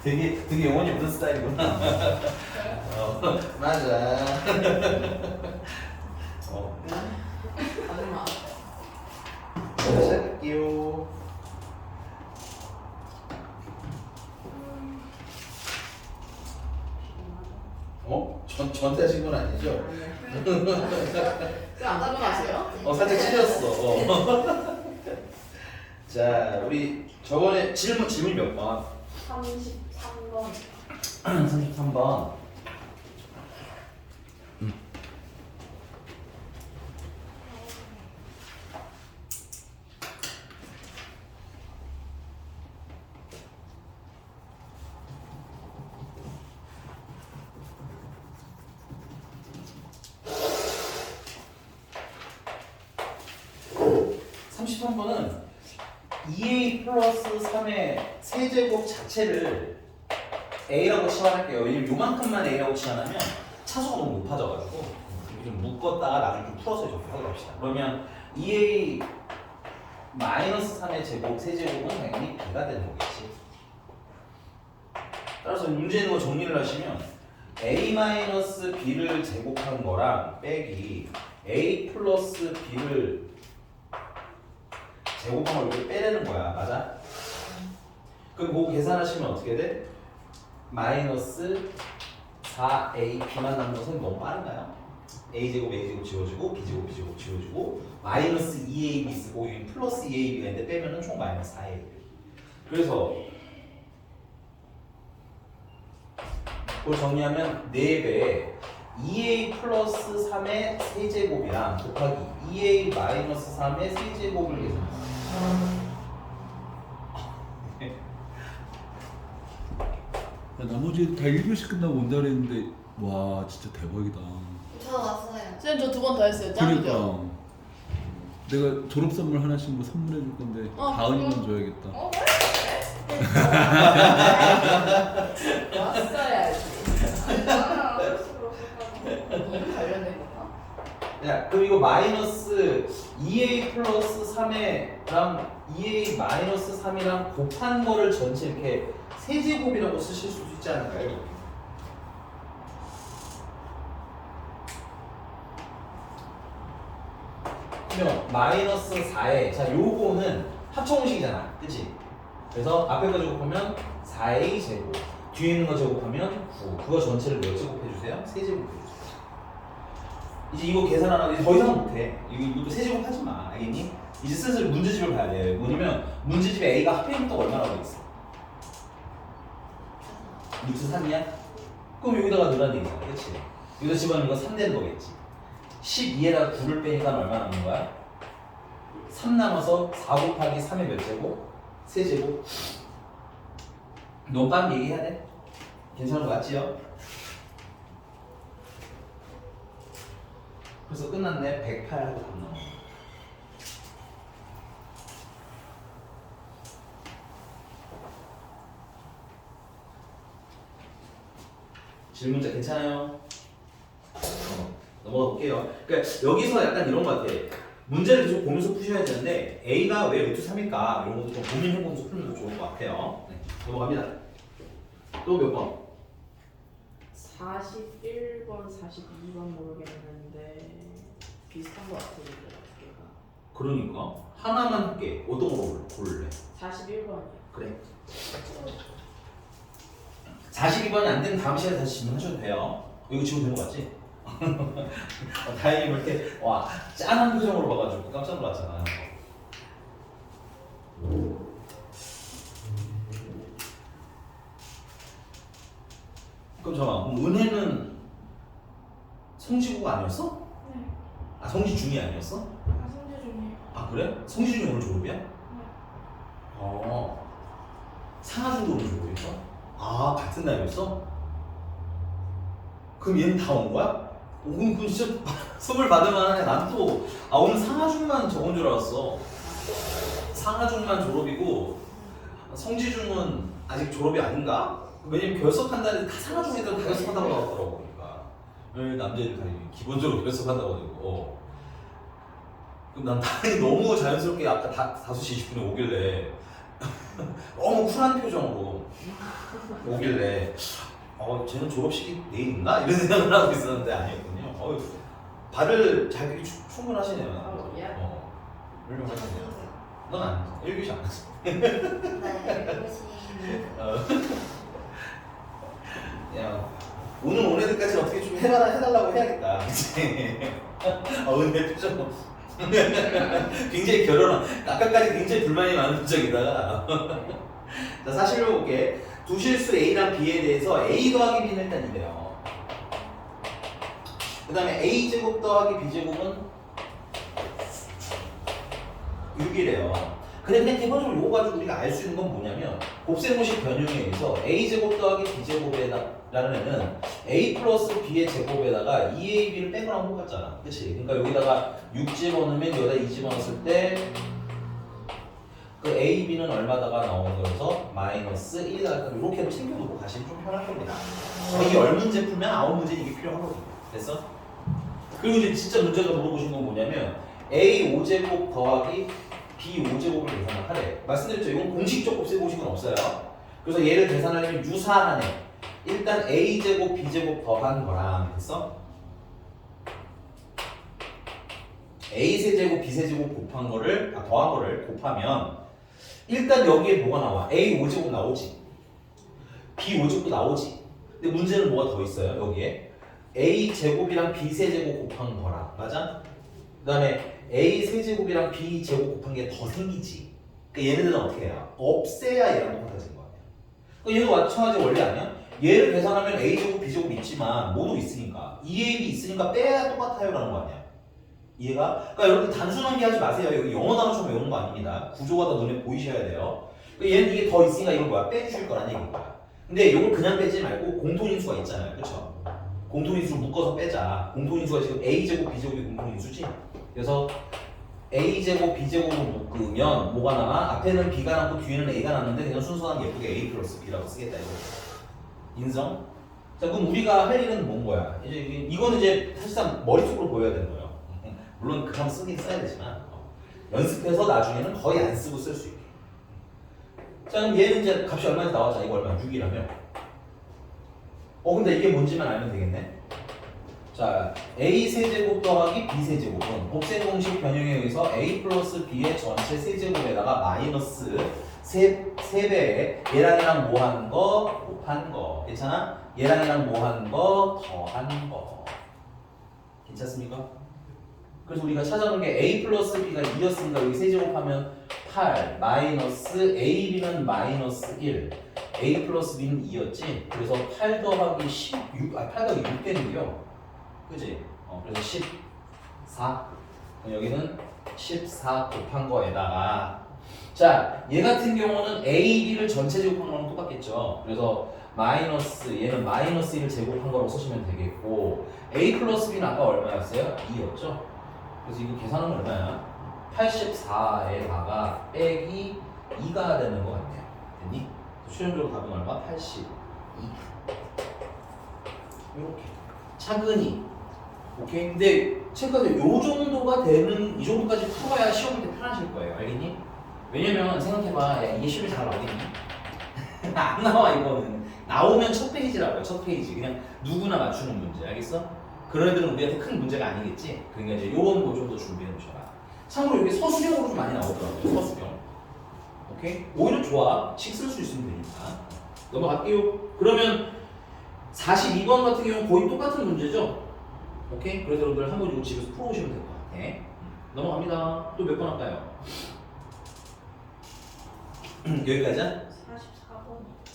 되게 영혼이 없는 스타일이구나. 맞아. 아줌마. 자, 시작할게요. 저한테 하신 건 아니죠? 안 가져가세요? 살짝 찔렸어. 자, 우리 저번에 질문 몇 번? 33번. 33번. 33번은 2a 플러스 3의 세제곱 자체를 a라고 치환할게요. 왜냐면 요만큼만 a라고 치환하면 차수가 너무 높아져가지고 좀 묶었다가 나중에 좀 풀어서 이렇게 하도록 합시다. 그러면 2a 마이너스 3의 제곱, 세제곱은 당연히 b가 되는 거겠지. 따라서 문제 있는 거 정리를 하시면 a 마이너스 b를 제곱한 거랑 빼기 a 플러스 b를 제곱한 걸 이렇게 빼내는 거야. 맞아? 그럼 그거 계산하시면 어떻게 돼? 마이너스 4a b만 남는 것은 너무 빠른가요? a제곱 지워지고 b제곱 지워지고 마이너스 2ab 쓰고 여기 플러스 2ab가 있는데 빼면은 총 마이너스 4ab. 그래서 그걸 정리하면 4배에 2a 플러스 3의 세제곱이랑 곱하기 2a 마이너스 3의 세제곱을 계산합니다. 나머지 다 1교시 끝나고 온다 그랬는데 와 진짜 대박이다. 저 왔어요. 쌤 저 두 번 더 했어요. 짱이죠? 그러니까 내가 졸업 선물 하나씩 뭐 선물해 줄 건데 다은이만 줘야겠다. 왔어야지. 아, 관련된 거다. 야, 그럼 이거 마이너스 2a 플러스 3랑 2a 마이너스 3이랑 곱한 거를 전체 이렇게 세제곱이라고 쓰실 수 있지 않을까요? 그러면 마이너스 4에 자 요거는 합쳐공식이잖아, 그치? 그래서 앞에 거 제곱하면 4a 제곱, 뒤에 있는 거 제곱하면 9. 그거 전체를 몇 제곱해주세요? 세제곱해주세요. 이제 이거 계산 안 하고 더 이상 못해. 이것도 세제곱 하지 마. 알겠니? 이제 슬슬 문제집을 봐야 돼. 뭐냐면 문제집에 a가 하필이면 또 얼마나 오겠어? 6수 3이야? 그럼 여기다가 넣으라는 얘기야. 그렇지? 여기다 집어넣는 건 3 되는 거겠지. 12에다가 9를 빼니까 얼마 남는 거야? 3 남아서 4 곱하기 3의 몇 제곱? 세제곱. 너무 빠르게 얘기해야 돼? 괜찮은 거 맞지요? 그래서 끝났네. 108 하고 답 나와. 질문자 괜찮아요? 넘어가 볼게요. 그러니까 여기서 약간 이런 거 같아. 문제를 계속 보면서 푸셔야 되는데 A가 왜 루트 3일까? 이런 것도 좀 고민해보면서 풀면 더 좋을 것 같아요. 네, 넘어갑니다. 또 몇 번? 41번, 42번 모르겠는데 비슷한 거 같아요. 두 개가. 그러니까 하나만 할게. 어떤 거 고를래? 41번이요. 그래. 42번이 안 되면 다음 시간에 다시 질문하셔도 돼요. 이거 지금 된 거 같지? 다행히 뭐 이렇게 와 짠한 표정으로 봐가지고 깜짝 놀랐잖아. 그럼 잠깐만, 그럼 은혜는 성지고가 아니었어? 네. 아 성지중이 아니었어? 아, 성재 중이에요. 아 그래? 성지중이 오늘 졸업이야? 네. 상하중도 오늘 졸업이었어? 아 같은 날이었어? 그럼 얘는 다 온 거야? 그럼 진짜 선물 받을 만하네. 난 또 오늘 상하중만 저건 줄 알았어. 상하중만 졸업이고 성지중은 아직 졸업이 아닌가? 왜냐면 결석한다는 다 상하중 애들은 다 결석한다고 나왔더라고. 그러니까 남자애들 다 기본적으로 결석한다고 하고. 그럼 난 당연히 너무 자연스럽게 아까 5시 20분에 오길래 너무 허술한 표정으로 오길래 쟤는 졸업식이 내일 있나? 이런 생각을 하고 있었는데 아니었군요. 발을 자격이 충분하시네요. 훌륭하시네요. 넌 안, 1교시 안 했어. 네, 야, 오늘까지 어떻게 좀 해달라고 해야겠다. 그치? 은혜 표정. 굉장히 결혼한, 아까까지 굉장히 불만이 많은 표정이다가. 자, 사실로 볼게. 두 실수 A랑 B에 대해서 A 더하기 B는 일단 이래요. 그 다음에 A제곱 더하기 B제곱은 6이래요. 근데 그냥 기본적으로 이거 가지고 우리가 알 수 있는 건 뭐냐면 곱셈공식 변형에 의해서 A제곱 더하기 B제곱에라는 애는 A 플러스 B의 제곱에다가 2AB를 빼거나 한 것 같잖아. 그치? 그러니까 여기다가 6 집어넣으면 여기다 2 집어넣었을 때 그 A, B는 얼마다가 나오는 거여서 마이너스 1이다. 이렇게 챙겨두고 가시면 좀 편할 겁니다. 이 10문제 풀면 9문제는 이게 필요하거든요. 됐어? 그리고 이제 진짜 문제가 물어보신 건 뭐냐면 A 5제곱 더하기 B 5제곱을 계산을 하래. 말씀드렸죠? 이건 공식적 곱셈공식은 없어요. 그래서 얘를 계산하려면 유사하네. 일단 A제곱 B제곱 더한 거랑 됐어? A 세제곱 B 세제곱 곱한 거를 더한 거를 곱하면 일단 여기에 뭐가 나와? A 5제곱 나오지. B 5제곱도 나오지. 근데 문제는 뭐가 더 있어요? 여기에 A 제곱이랑 B 세제곱 곱한 거랑 맞아? 그 다음에 A 세제곱이랑 B 제곱 곱한 게 더 생기지. 그러니까 얘네들은 어떻게 해요? 없애야 얘랑 똑같아지는 거 아니야. 그러니까 얘도 마찬가지 원리 아니야? 얘를 계산하면 A 제곱 B 제곱 있지만 모두 있으니까 2AB 있으니까 빼야 똑같아요 라는 거 아니야. 이해가? 그러니까 여러분 단순하게 하지 마세요. 여기 영어 단어처럼 외우는 거 아닙니다. 구조가 다 눈에 보이셔야 돼요. 그러니까 얘는 이게 더 있으니까 이건 뭐야? 빼주실 거란 얘기인 거야. 근데 이걸 그냥 빼지 말고 공통인수가 있잖아요. 그쵸? 공통인수를 묶어서 빼자. 공통인수가 지금 A제곱 B제곱이 공통인수지? 그래서 A제곱 B제곱을 묶으면 뭐가 남아? 앞에는 B가 남고 뒤에는 A가 남는데 그냥 순수하게 예쁘게 A 플러스 B라고 쓰겠다 이거. 인정? 자 그럼 우리가 할 일은 뭔 거야? 이제 이거는 이제 사실상 머릿속으로 보여야 되는 거예요. 물론 그냥 쓰긴 써야 되지만 연습해서 나중에는 거의 안 쓰고 쓸 수 있게. 자 그럼 얘는 이제 값이 얼마나 나왔잖아. 이거 얼마? 6이라면 근데 이게 뭔지만 알면 되겠네. 자 A 세제곱 더하기 B 세제곱은 곱셈공식 변형에 의해서 A 플러스 B의 전체 세제곱에다가 마이너스 3배에 얘랑이랑 뭐 하는 거? 곱한 거. 괜찮아? 얘랑이랑 뭐 하는 거? 더한 거. 괜찮습니까? 그래서 우리가 찾아본 게 A 플러스 B가 2였으니까 여기 세제곱하면 8 마이너스 AB는 마이너스 1 A 플러스 B는 2였지. 그래서 8 더하기 8 더하기 6 되는데요. 그지? 그래서 14 여기는 14 곱한 거에다가 자, 얘 같은 경우는 A, B를 전체 제곱한 거랑 똑같겠죠. 그래서 마이너스 얘는 마이너스 1을 제곱한 거라고 쓰시면 되겠고 A 플러스 B는 아까 얼마였어요? 2였죠? 그래서 이거 계산하면 얼마야? 84에다가 빼기 2가 되는 것 같네요. 됐니? 최종적으로 답은 얼마? 82 이렇게 차근히 오케이? 근데 체크하세요. 요 정도가 되는 이 정도까지 풀어야 시험 볼 때 편하실 거예요. 알겠니? 왜냐면 생각해봐. 야, 이게 시험에 잘 나오겠니? 안 나와 이거는. 나오면 첫 페이지라고요. 첫 페이지. 그냥 누구나 맞추는 문제. 알겠어? 그런 애들은 우리한테 큰 문제가 아니겠지? 그러니까 이제 요런 거 좀 더 준비해 놓으셔라. 참고로 이게 서술형으로 좀 많이 나오더라고요. 서술형. 오케이? 오히려 좋아. 식 쓸 수 있으면 되니까. 넘어갈게요. 그러면 42번 같은 경우는 거의 똑같은 문제죠? 오케이? 그래서 여러분들 한번 이거 집에서 풀어오시면 될 것 같아. 넘어갑니다. 또 몇 번 할까요? 여기까지야?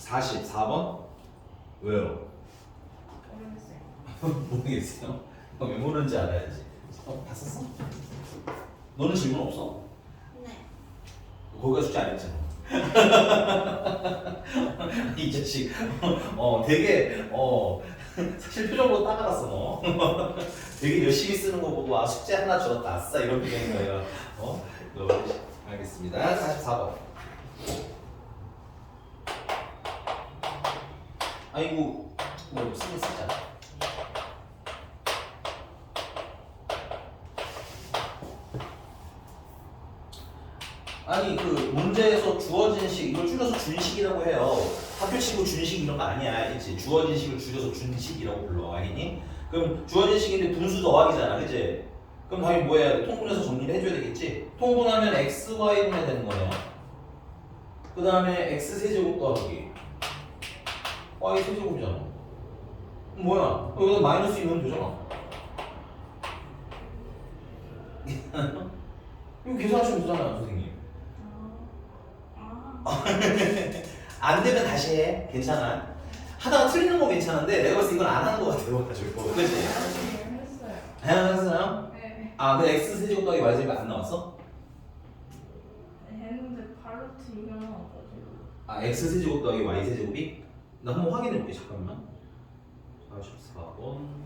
44번 44번? 왜요? 모르겠어요. 모르겠어요. 왜 모르는지 알아야지. 다 썼어? 너는 질문 없어? 네. 거기가 숙제 안 했잖아. 이 자식. 되게 사실 표정으로 따라갔어 너. 되게 열심히 쓰는 거 보고 숙제 하나 줄었다. 아싸 이런 표정인 거예요. 알겠습니다. 44번. 아이고 뭐 쓰긴 쓰자. 아니 그 문제에서 주어진 식 이걸 줄여서 준식이라고 해요. 학교 친구 준식 이런 거 아니야, 알겠지? 주어진 식을 줄여서 준식이라고 불러, 알겠니? 그럼 주어진 식인데 분수 더하기잖아, 그치? 그럼 당연히 뭐 해야 돼? 통분해서 정리를 해줘야 되겠지? 통분하면 x, y분해 되는 거네요. 그 다음에 x 세제곱 더하기 y 세제곱이잖아. 뭐야? 여기다 마이너스 넣으면 되잖아. 이거 계산하시면 되잖아요, 선생님. 안 되면 다시 해. 괜찮아. 하다가 틀리는 거 괜찮은데 내가 봤을 때 이건 안 하는 거 같아가지고. 그치? 했어요. 했어요? 네. 아, 근데 x 세제곱 더하기 y 세제곱 안 나왔어? 했는데 바로트 이거 나와가지고. 아, x 세제곱 더하기 y 세제곱이? 나 한번 확인해 볼게. 잠깐만. 44번.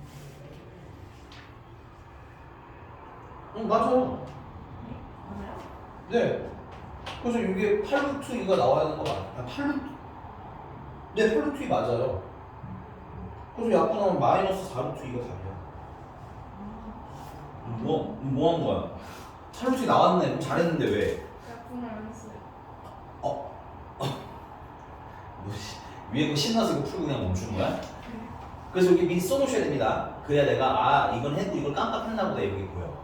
맞아요. 맞아요? 네. 그래서 이게 8루트 2가 나와야 하는 거 맞아. 아, 8루트. 네, 8루트 2 맞아요. 그래서 약분 하면 마이너스 4루트 2가 답이야. 뭐 한 거야? 8루트 2 나왔네. 그럼 잘했는데 왜? 약분을 안 했어요. 위에 거 신나서 이거 풀고 그냥 멈추는 거야? 그래서 여기 미리 써놓으셔야 됩니다. 그래야 내가 이건 했고 이걸 깜빡했나 보다 이렇게 보여.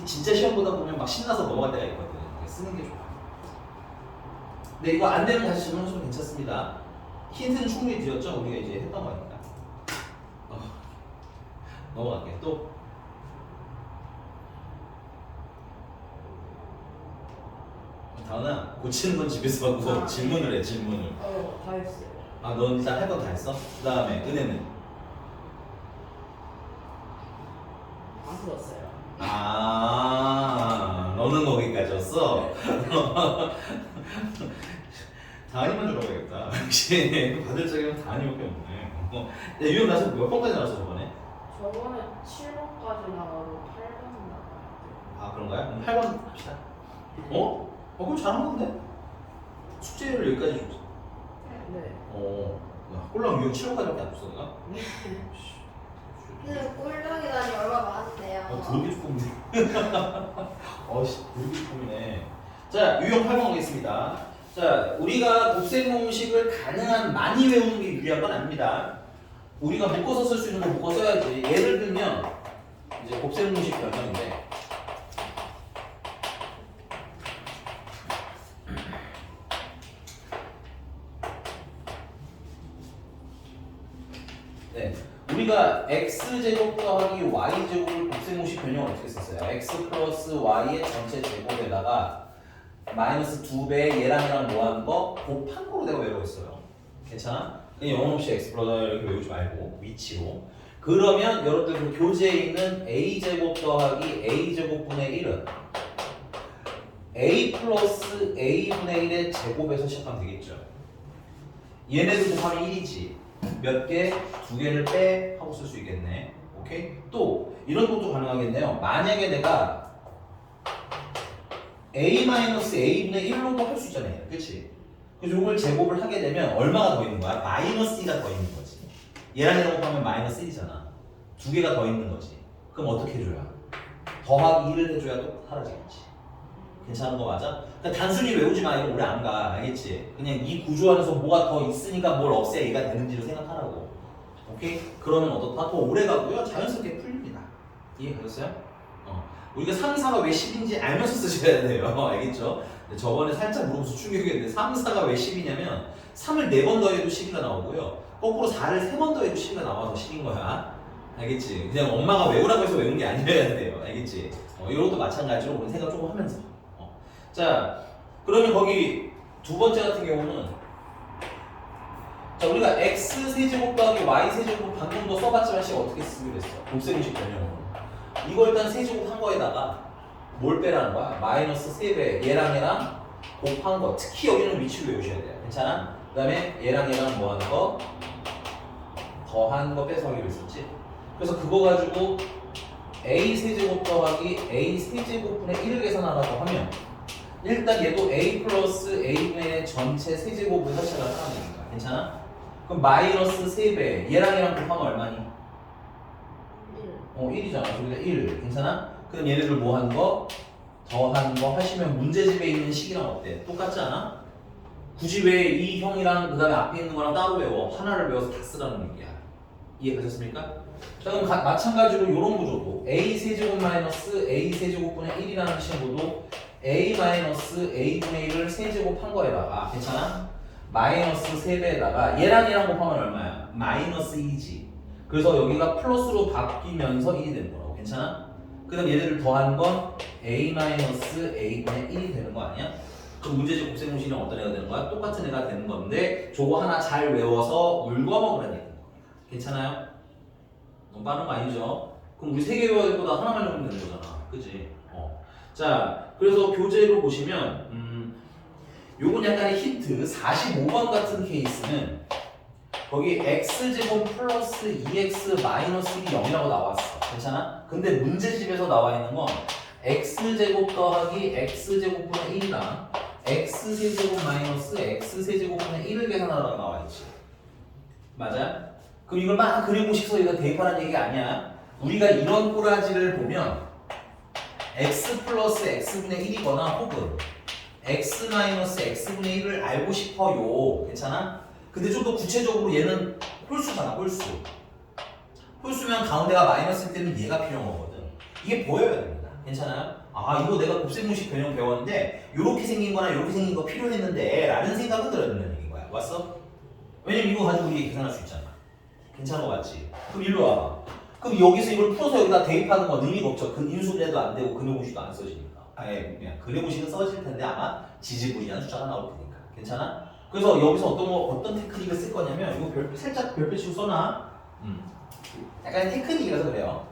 진짜 시험 보다 보면 막 신나서 넘어갈 때가 있거든. 쓰는 게 좋아. 근데 이거 안 되면 다시 질문하셔도 괜찮습니다. 힌트는 충분히 드렸죠? 우리가 이제 했던 거니까. 넘어갈게. 또. 다은아, 고치는 건 집에서 하고 질문을 해, 질문을. 다 했어요. 아, 넌 일단 할 건 다 했어? 그 다음에 은혜는? 안 풀었어요. 아, 너는 거기까지였어? 다은이만 들어가야겠다. 역시 받을 적이면 다은이밖에 없네. 유형 나서 몇 번까지 나왔어 저번에? 저번에 7번까지 나가고 8번 나가야 돼요. 아, 그런가요? 그럼 8번 합시다. 그럼 잘한 건데? 숙제를 여기까지 줬어. 네. 야, 꼴랑 유형 7번까지밖에 안 줬어 내가? 근데 꼴등이라니 얼마 많은데요. 더럽게 조금이네. 더럽게 조금이네. 자, 유형 8번 가겠습니다. 자, 우리가 곱셈 공식을 가능한 많이 외우는 게 유리한 건 아닙니다. 우리가 묶어서 쓸 수 있는 거 묶어 써야지. 예를 들면 이제 곱셈 공식 변형인데 네, 우리가 x제곱 더하기 y제곱을 곱셈 공식 변형을 어떻게 썼어요? x 플러스 y의 전체 제곱에다가 마이너스 2배 얘랑 뭐하는 거 곱한 거로 내가 외우겠어요. 괜찮아? 그냥 영혼 없이 x 플러스 이렇게 외우지 말고 위치로. 그러면 여러분들 그 교재에 있는 a제곱 더하기 a제곱분의 1은 a 플러스 a분의 1의 제곱에서 시작하면 되겠죠. 얘네들 곱하면 1이지. 몇 개? 2개를 빼 하고 쓸 수 있겠네. 오케이? 또 이런 것도 가능하겠네요. 만약에 내가 a-a분의 1로도 할 수 있잖아요. 그치? 그래서 이걸 제곱을 하게 되면 얼마가 더 있는 거야? 마이너스 2가 더 있는 거지. 얘랑 얘랑 곱하면 마이너스 1이잖아. 2개가 더 있는 거지. 그럼 어떻게 해줘야? 더하기 1을 해줘야 또 사라지겠지. 괜찮은 거 맞아? 그러니까 단순히 외우지 마. 이거 오래 안 가. 알겠지? 그냥 이 구조 안에서 뭐가 더 있으니까 뭘 없애야 얘가 되는지를 생각하라고. 오케이? 그러면 어떻다? 더 오래 가고요. 자연스럽게 풀립니다. 이해가셨어요? 우리가 3, 4가 왜 10인지 알면서 쓰셔야 돼요. 알겠죠? 저번에 살짝 물어보면서 충격이었는데 3, 4가 왜 10이냐면 3을 4번 더해도 10이가 나오고요. 거꾸로 4를 3번 더해도 10이가 나와서 10인 거야. 알겠지? 그냥 엄마가 외우라고 해서 외운 게 아니어야 돼요. 알겠지? 이것도 마찬가지로 우리 생각 조금 하면서. 자, 그러면 거기 두 번째 같은 경우는 자, 우리가 x 세제곱 더하기 y 세제곱 방금도 써봤지만 씨가 어떻게 쓰기로 했어? 곱셈식 변형으로. 이거 일단 세제곱 한 거에다가 뭘 빼라는 거야? 마이너스 3배 얘랑 곱한 거. 특히 여기는 위치를 외우셔야 돼요. 괜찮아? 그 다음에 얘랑 뭐 하는 거? 더한 거 빼서 하기로 했었지? 그래서 그거 가지고 a 세제곱 더하기 a 세제곱분의 1을 계산하라고 하면 일단 얘도 a 플러스 a분의 전체 세제곱에서 시작을 하는 거니까. 괜찮아? 그럼 마이너스 3배 얘랑 곱하면 얼마니? 1이잖아. 저기다 1. 괜찮아? 그럼 얘네들 뭐 하는 거? 더하는 거 하시면 문제집에 있는 식이랑 어때? 똑같지 않아? 굳이 왜 이 형이랑 그 다음에 앞에 있는 거랑 따로 외워? 하나를 외워서 다 쓰라는 얘기야. 이해가셨습니까? 자 그럼 마찬가지로 이런 구조도 a 세제곱 마이너스 a 세제곱분의 1이라는 식으로도 a 마이너스 a분의 1을 세제곱한 거에다가 괜찮아? 마이너스 3배에다가 얘랑 얘랑 곱하면 얼마야? 마이너스 2지. 그래서 여기가 플러스로 바뀌면서 1이 되는 거라고. 괜찮아? 그 다음 얘들을 더한 건 a 마이너스 a분의 1이 되는 거 아니야? 그럼 문제집 곱셈 공식이랑 어떤 애가 되는 거야? 똑같은 애가 되는 건데 저거 하나 잘 외워서 물거먹으라는 얘기인 겁니다. 괜찮아요? 너무 빠른 거 아니죠? 그럼 우리 3개 외워야 될 거다 하나만 외우면 되는 거잖아. 그치? 자, 그래서 교재로 보시면 요건 약간의 힌트. 45번 같은 케이스는 거기 x제곱 플러스 2x 마이너스 1이 0이라고 나왔어. 괜찮아? 근데 문제집에서 나와 있는 건 x제곱 더하기 x제곱분의 1이랑 x세제곱 마이너스 x세제곱분의 1을 계산하라고 나와 있지. 맞아? 그럼 이걸 막 그림공식 써서 대입하라는 얘기 아니야. 우리가 이런 꼬라지를 보면 x 플러스 x분의 1이거나 혹은 x 마이너스 x분의 1을 알고 싶어요. 괜찮아? 근데 좀 더 구체적으로 얘는 홀수잖아. 홀수면 가운데가 마이너스일 때는 얘가 필요한 거거든. 이게 보여야 됩니다. 괜찮아요? 아 이거 내가 곱셈공식 변형 배웠는데 요렇게 생긴 거나 요렇게 생긴 거 필요했는데 라는 생각은 들어야 된다는 얘기인 거야. 왔어? 왜냐면 이거 가지고 우리 계산할 수 있잖아. 괜찮은 거 맞지? 그럼 일로 와봐. 그럼 여기서 이걸 풀어서 여기다 대입하는 건 의미가 없죠. 그 인수분해도 안 되고 근해공식도 안 써지니까. 아예 그냥 근해공식은 써질 텐데 아마 지지부진한 숫자가 나올 테니까. 괜찮아? 그래서 여기서 어떤 테크닉을 쓸 거냐면 이거 살짝 별표 치고 써놔. 약간 테크닉이라서 그래요.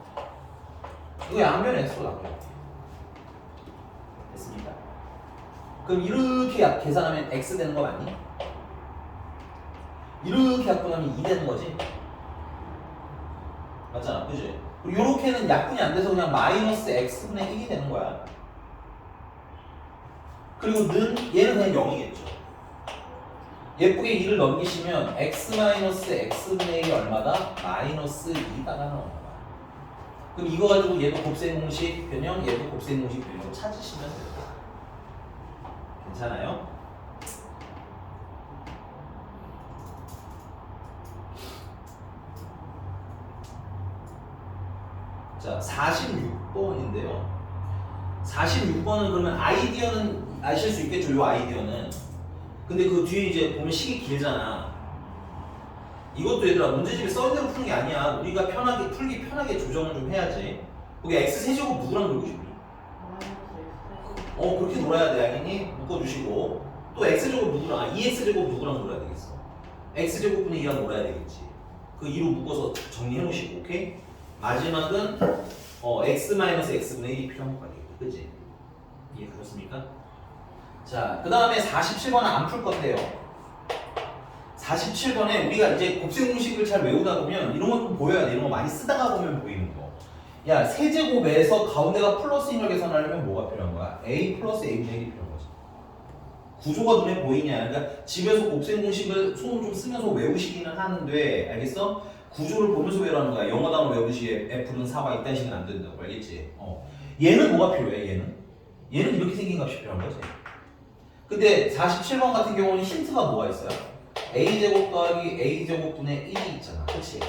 이거 양변에 써. 됐습니까? 그럼 이렇게 계산하면 x 되는 거 맞니? 이렇게 약분하면 2 되는 거지? 맞잖아, 그지? 그리고 요렇게는 약분이 안 돼서 그냥 마이너스 x분의 1이 되는 거야. 그리고 얘는 그냥 0이겠죠. 예쁘게 2를 넘기시면 x 마이너스 x분의 1이 얼마다? 마이너스 2가 나오는 거야. 그럼 이거 가지고 얘도 곱셈 공식 변형, 얘도 곱셈 공식 변형 찾으시면 돼요. 괜찮아요? 자, 46번인데요. 46번은 그러면 아이디어는 아실 수 있겠죠, 요 아이디어는. 근데 그 뒤에 이제 보면 식이 길잖아. 이것도 얘들아 문제집에 써있는 대로 푸는 게 아니야. 우리가 풀기 편하게 조정을 좀 해야지. 거기 x세제곱 누구랑 놀고 싶니? 그렇게 놀아야 돼. 알겠니? 묶어주시고 또 x제곱 누구랑 2x제곱 누구랑 놀아야 되겠어? x제곱분의 2랑 놀아야 되겠지. 그 2로 묶어서 정리해 놓으시고 오케이? 마지막은 x-x분의 1이 필요한 거 같아요. 그치? 이해가셨습니까? 자, 그 다음에 47번은 안 풀 건데요. 47번에 우리가 이제 곱셈 공식을 잘 외우다 보면 이런 거 좀 보여야 돼. 이런 거 많이 쓰다가 보면 보이는 거. 야, 세제곱에서 가운데가 플러스인 걸 계산하려면 뭐가 필요한 거야? a 플러스 a분의 1이 필요한 거지. 구조가 눈에 보이냐? 그러니까 집에서 곱셈 공식을 손을 좀 쓰면서 외우시기는 하는데 알겠어? 구조를 보면서 외우라는 거야. 영어 단어 외우듯이 F는 4가 이딴 식은 안 된다고. 알겠지? 얘는 뭐가 필요해? 얘는 이렇게 생긴 값이 필요한 거지. 근데 47번 같은 경우는 힌트가 뭐가 있어요? a제곱 더하기 a제곱분의 1이 있잖아. 그치?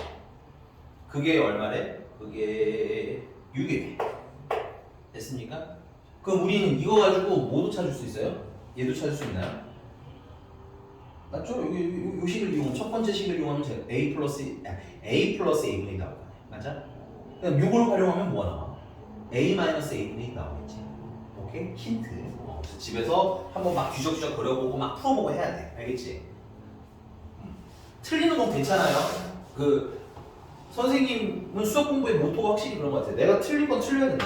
그게 얼마래? 그게 6이래. 됐습니까? 그럼 우리는 이거 가지고 뭐도 찾을 수 있어요? 얘도 찾을 수 있나요? 맞죠? 요 식을 이용, 첫 번째 식을 이용하면 a 플러스 a분의 2 나올 거네. 맞아? 그럼 요걸 활용하면 뭐가 나와? a 마이너스 a분의 2 나오겠지. 오케이? 힌트. 집에서 한번 막 뒤적뒤적 그려보고 막 풀어보고 해야 돼. 알겠지? 틀리는 건 괜찮아요. 그 선생님은 수학 공부의 모토가 확실히 그런 것 같아. 내가 틀린 건 틀려야 된다.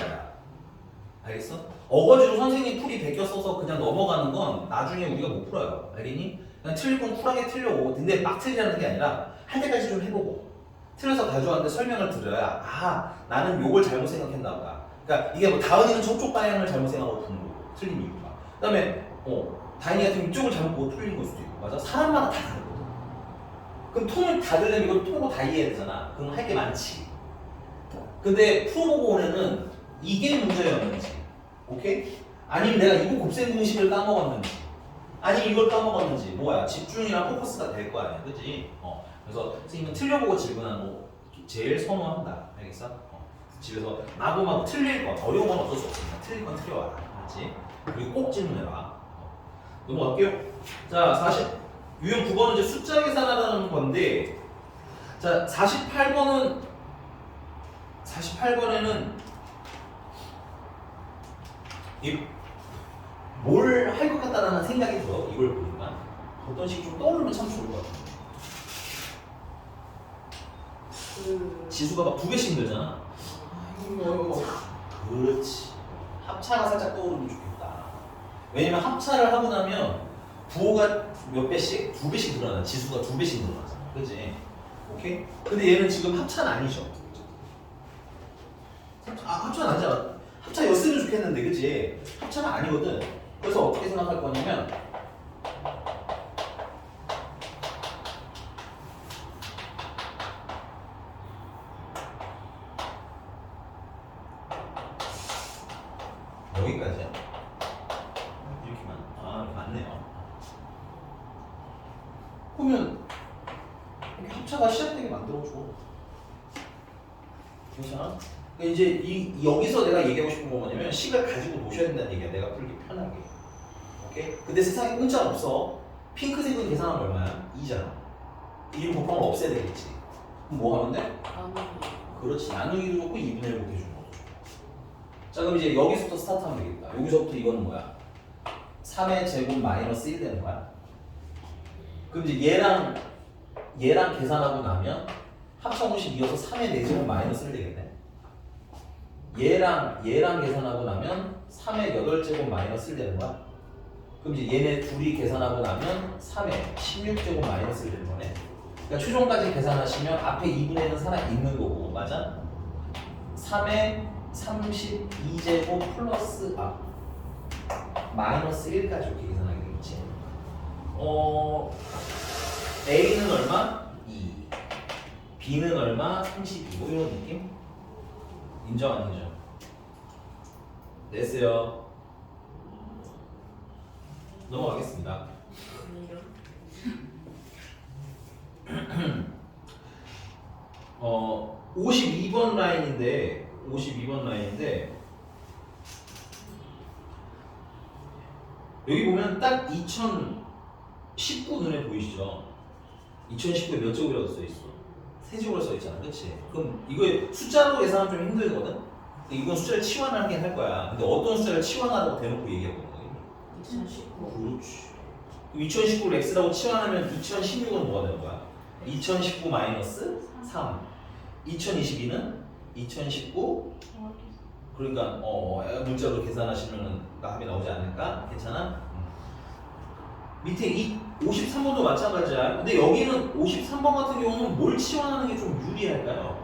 알겠어? 어거지로 선생님 풀이 베껴 써서 그냥 넘어가는 건 나중에 우리가 못 풀어요. 알겠니? 그냥 틀릴 건 쿨하게 틀려고. 근데 막 틀리라는 게 아니라 할 때까지 좀 해보고 틀려서 가져왔는데 설명을 들어야 나는 요걸 잘못 생각했나 보다. 그러니까 이게 뭐 다은이는 저쪽 방향을 잘못 생각하고 푸는 거고 틀린 이유가. 그 다음에 다인이 같은 이쪽을 잘못 보고 틀린 걸 수도 있고. 맞아? 사람마다 다 다르거든. 그럼 통을 다 들려면 이걸 통으로 다 이해해야 되잖아. 그럼 할 게 많지. 근데 풀어보고 오면은 이게 문제였는지, 오케이? 아니면 내가 이거 곱셈 공식을 까먹었는지, 아니면 이걸 까먹었는지, 뭐야 집중이랑 포커스가 될 거 아니야, 그지? 그래서 선생님은 틀려보고 질문하는 거 제일 선호한다, 알겠어? 집에서 마구마구 틀릴 건 어려운 건 어쩔 수 없으니까 틀릴 건 틀려와라, 알지? 그리고 꼭 질문해봐. 넘어갈게요. 자, 40 유형 9번은 이제 숫자 계산하라는 건데, 자 48번에는 뭘 할 것 같다라는 생각이 들어. 이걸 보니까 어떤 식이 좀 떠오르면 참 좋을 것 같아. 지수가 막 2배씩 늘잖아. 그렇지. 합차가 살짝 떠오르면 좋겠다. 왜냐면 합차를 하고 나면 부호가 몇 배씩? 2배씩 늘어나. 지수가 2배씩 늘어나잖아. 그치? 오케이? 근데 얘는 지금 합차는 아니죠. 합차는 아니잖아. 합차였으면 좋겠는데, 그치? 합차는 아니거든. 그래서 어떻게 생각할 거냐면, 여기까지야. 이렇게만. 맞네요. 그러면 이렇게 합차가 시작되게 만들어줘. 괜찮아? 그러니까 이제 여기서 내가 얘기하고 싶은 건 뭐냐면 식을 가지고 노셔야 된다는 얘기야. 내가 풀기 편하게. 오케이? 근데 세상에 공짜는 없어. 핑크색은 계산하면 얼마야? 2잖아. 1 곱하면 없애야 되겠지. 그럼 뭐 하면 돼? 그렇지. 나누기도 좋고 2분의 1 곱해주는 거죠. 자, 그럼 이제 여기서부터 스타트하면 되겠다. 여기서부터 이거는 뭐야? 3의 제곱 마이너스 1 되는 거야. 그럼 이제 얘랑 계산하고 나면 합성공식 이어서 3의 4제곱 마이너스 1 되겠네. 얘랑 계산하고 나면 3의 8제곱 마이너스 1 되는 거야. 그럼 이제 얘네 둘이 계산하고 나면 3의 16제곱 마이너스 1 되는 거네. 그러니까 최종까지 계산하시면 앞에 2분의 1은 살아 있는 거고, 맞아? 3의 32제곱 플러스 마이너스 1까지 이렇게 계산하게 되겠지. A는 얼마? 2. B는 얼마? 32. 뭐 이런 느낌? 인정 안 인정? 됐어요. 넘어가겠습니다. 52번 라인인데 여기 보면 딱 2019 눈에 보이시죠? 2019에 몇 제곱이라고 써있어? 3제곱이라고 써있잖아, 그치? 그럼 이거 숫자로 계산하면 좀 힘들거든? 근데 이건 숫자를 치환하긴 할 거야. 근데 어떤 숫자를 치환하라고 대놓고 얘기해보는 거야? 2019. 그렇지. 2019를 x라고 치환하면 2016은 뭐가 되는 거야? 2019 마이너스 3. 2022는 2019. 그러니까 문자로 계산하시면 답이 나오지 않을까? 괜찮아? 밑에 이 53번도 마찬가지야. 근데 여기는 53번 같은 경우는 뭘 치환하는 게 좀 유리할까요?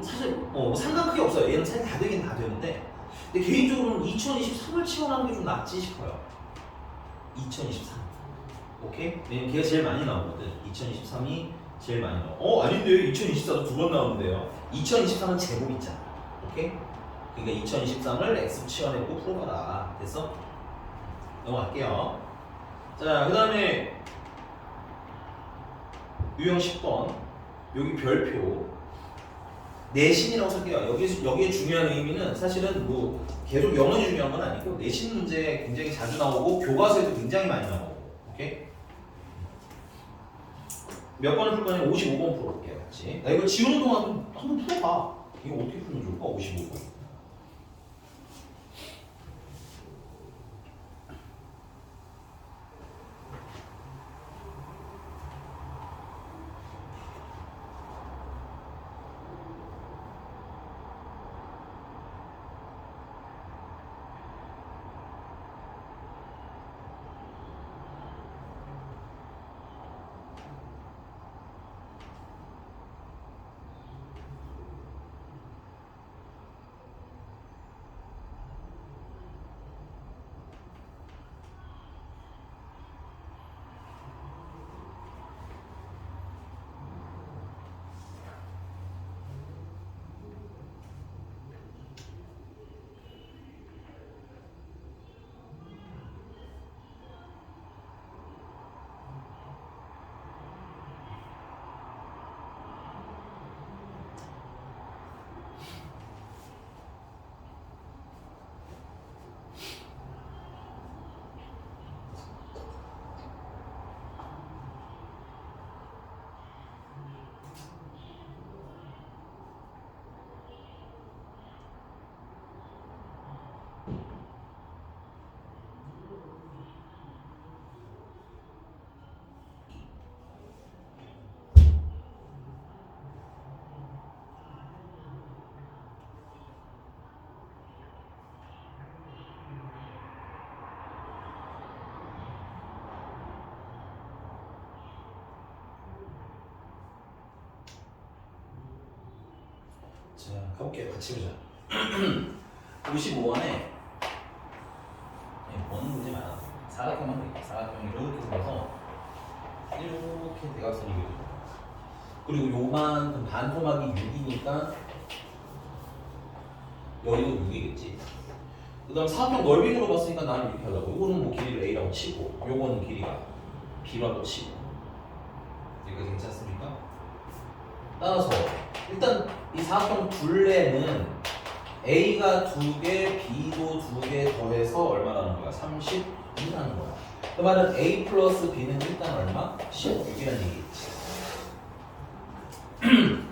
사실 상관 크게 없어요. 얘는 사실 다 되긴 다 되는데, 근데 개인적으로는 2023을 치환하는 게 좀 낫지 싶어요. 2023. 오케이? 왜냐면 걔가 제일 많이 나오거든. 2023이 제일 많이 나와. 아닌데 2024도 2번 나오는데요. 2023은 제곱 있잖아. 오케이? 그러니까 2023을 x 치환해보고 풀어봐라. 됐어? 넘어갈게요. 자, 그 다음에 유형 10번. 여기 별표. 내신이라고 쓸게요. 여기에 중요한 의미는 사실은 뭐 계속 영어이 중요한 건 아니고, 내신 문제 굉장히 자주 나오고 교과서에도 굉장히 많이 나오고. 오케이? 몇 번을 풀 거냐면 55번 풀어볼게요. 같이. 나 이거 지우는 동안 한번 풀어봐. 이거 어떻게 풀면 좋을까? 55번. 가볼게요. 같이 보자. 55번에 보는 문제 많아. 사각형만 그릴게요. 사각형이 이렇게 생겨서 이렇게 대각선이 그려져. 그리고 요만큼 반토막이 6이니까 여기도 6이겠지. 그 다음 사각형 넓이 물어봤으니까 나는 이렇게 하려고. 요거는 뭐 길이를 A라고 치고 요거는 길이가 B라고 치고. 여기까지 괜찮습니까? 따라서 일단 이 사각형 둘레는 A가 2개, B도 2개 더해서 얼마라는 거야? 32라는 거야. 그 말은 A 플러스 B는 일단 얼마? 16이라는 얘기겠지.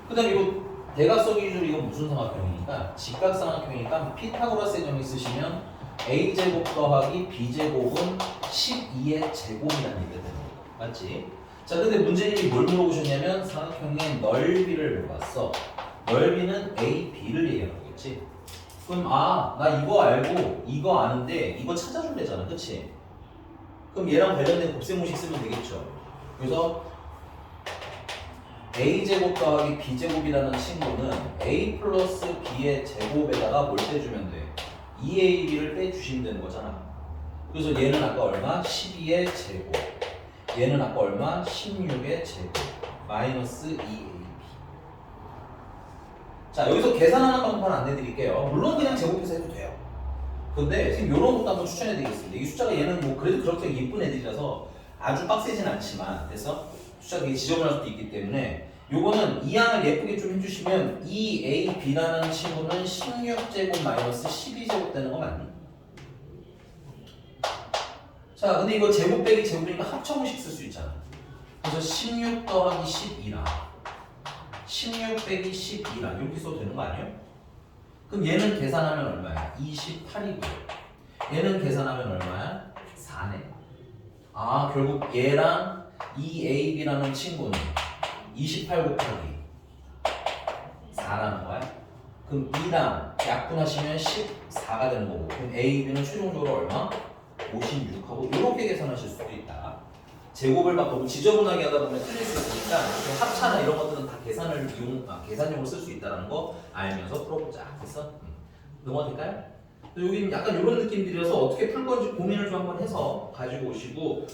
그 다음 이거 대각선 기준 이거 무슨 삼각형이니까 직각삼각형이니까 피타고라스의 정의 쓰시면 A제곱 더하기 B제곱은 12의 제곱이라는 얘기가 되는 거야. 맞지? 자, 근데 문제님이 뭘 물어보셨냐면 삼각형의 넓이를 물어봤어. 넓이는 A, B를 얘기하는 거겠지? 그럼 나 이거 알고 이거 아는데 이거 찾아줄래잖아, 그치? 그럼 얘랑 관련된 곱셈공식 쓰면 되겠죠. 그래서 A제곱 더하기 B제곱이라는 친구는 A 플러스 B의 제곱에다가 뭘 빼주면 돼? 2AB를 빼주시면 되는 거잖아. 그래서 얘는 아까 얼마? 12의 제곱. 얘는 아까 얼마? 16의 제곱. 마이너스 2AB. 자, 여기서 계산하는 방법은 안내드릴게요. 물론 그냥 제곱해서 해도 돼요. 근데 지금 이런 것도 한번 추천해드리겠습니다. 이 숫자가 얘는 뭐 그래도 그렇게 예쁜 애들이라서 아주 빡세진 않지만, 그래서 숫자가 되게 지저분할 수도 있기 때문에 요거는 이항을 예쁘게 좀 해주시면 2AB라는 친구는 16제곱 마이너스 12제곱 되는 거 맞니? 자, 근데 이거 제곱 빼기 제곱이니까 합쳐문식 쓸 수 있잖아. 그래서 16 더하기 12랑 16 빼기 12랑 이렇게 써도 되는 거 아니에요? 그럼 얘는 계산하면 얼마야? 28이고 얘는 계산하면 얼마야? 4네. 결국 얘랑 2AB라는 친구는 28 곱하기 4라는 거야. 그럼 B랑 약분하시면 14가 되는 거고, 그럼 AB는 최종적으로 얼마? 56하고 이렇게 계산하실 수도 있다. 제곱을 막 너무 지저분하게 하다 보면 틀릴 수 있으니까 합차나 이런 것들은 다 계산용으로 쓸 수 있다는 거 알면서 풀어보자. 그래서 넘어도 될까요? 여기는 약간 이런 느낌들이라서 어떻게 풀 건지 고민을 좀 한번 해서 가지고 오시고,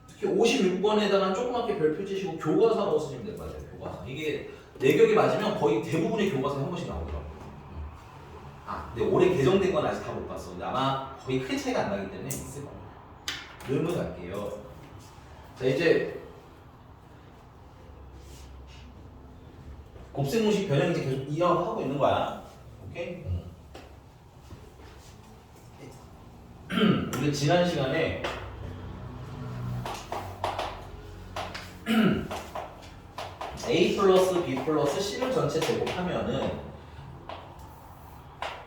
특히 56번에다가 조그맣게 별표 지시고 교과서라고 쓰시면 될 것 같아요. 교과서. 이게 내격이 맞으면 거의 대부분의 교과서에 한 번씩 나오더라고요. 근데 올해 개정된 건 아직 다 못 봤어. 근데 아마 거의 크게 차이가 안 나기 때문에 있을 거예요. 늘무 갈게요. 자, 이제 곱셈공식 변형 이제 계속 이어하고 있는 거야. 오케이? 우리 지난 시간에 A 플러스 B 플러스 C를 전체 제곱하면은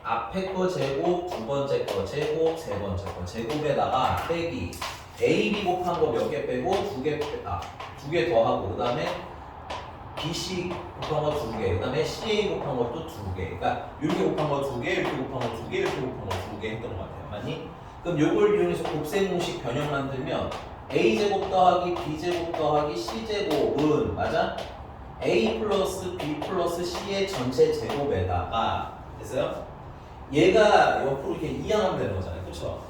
앞에 거 제곱, 두 번째 거 제곱, 세 번째 거 제곱에다가 빼기 AB 곱한 거 몇 개 빼고 두 개 더하고, 그 다음에 BC 곱한 거 두 개, 그 다음에 CA 곱한 것도 두 개. 그러니까 이렇게 곱한 거 두 개, 이렇게 곱한 거 두 개, 이렇게 곱한 거 두 개 했던 것 같아요. 맞니? 그럼 요걸 이용해서 곱셈공식 변형 만들면 A제곱 더하기 B제곱 더하기 C제곱은 맞아? A 플러스 B 플러스 C의 전체 제곱에다가 됐어요? 얘가 옆으로 이렇게 이항하면 되는 거잖아요. 그렇죠?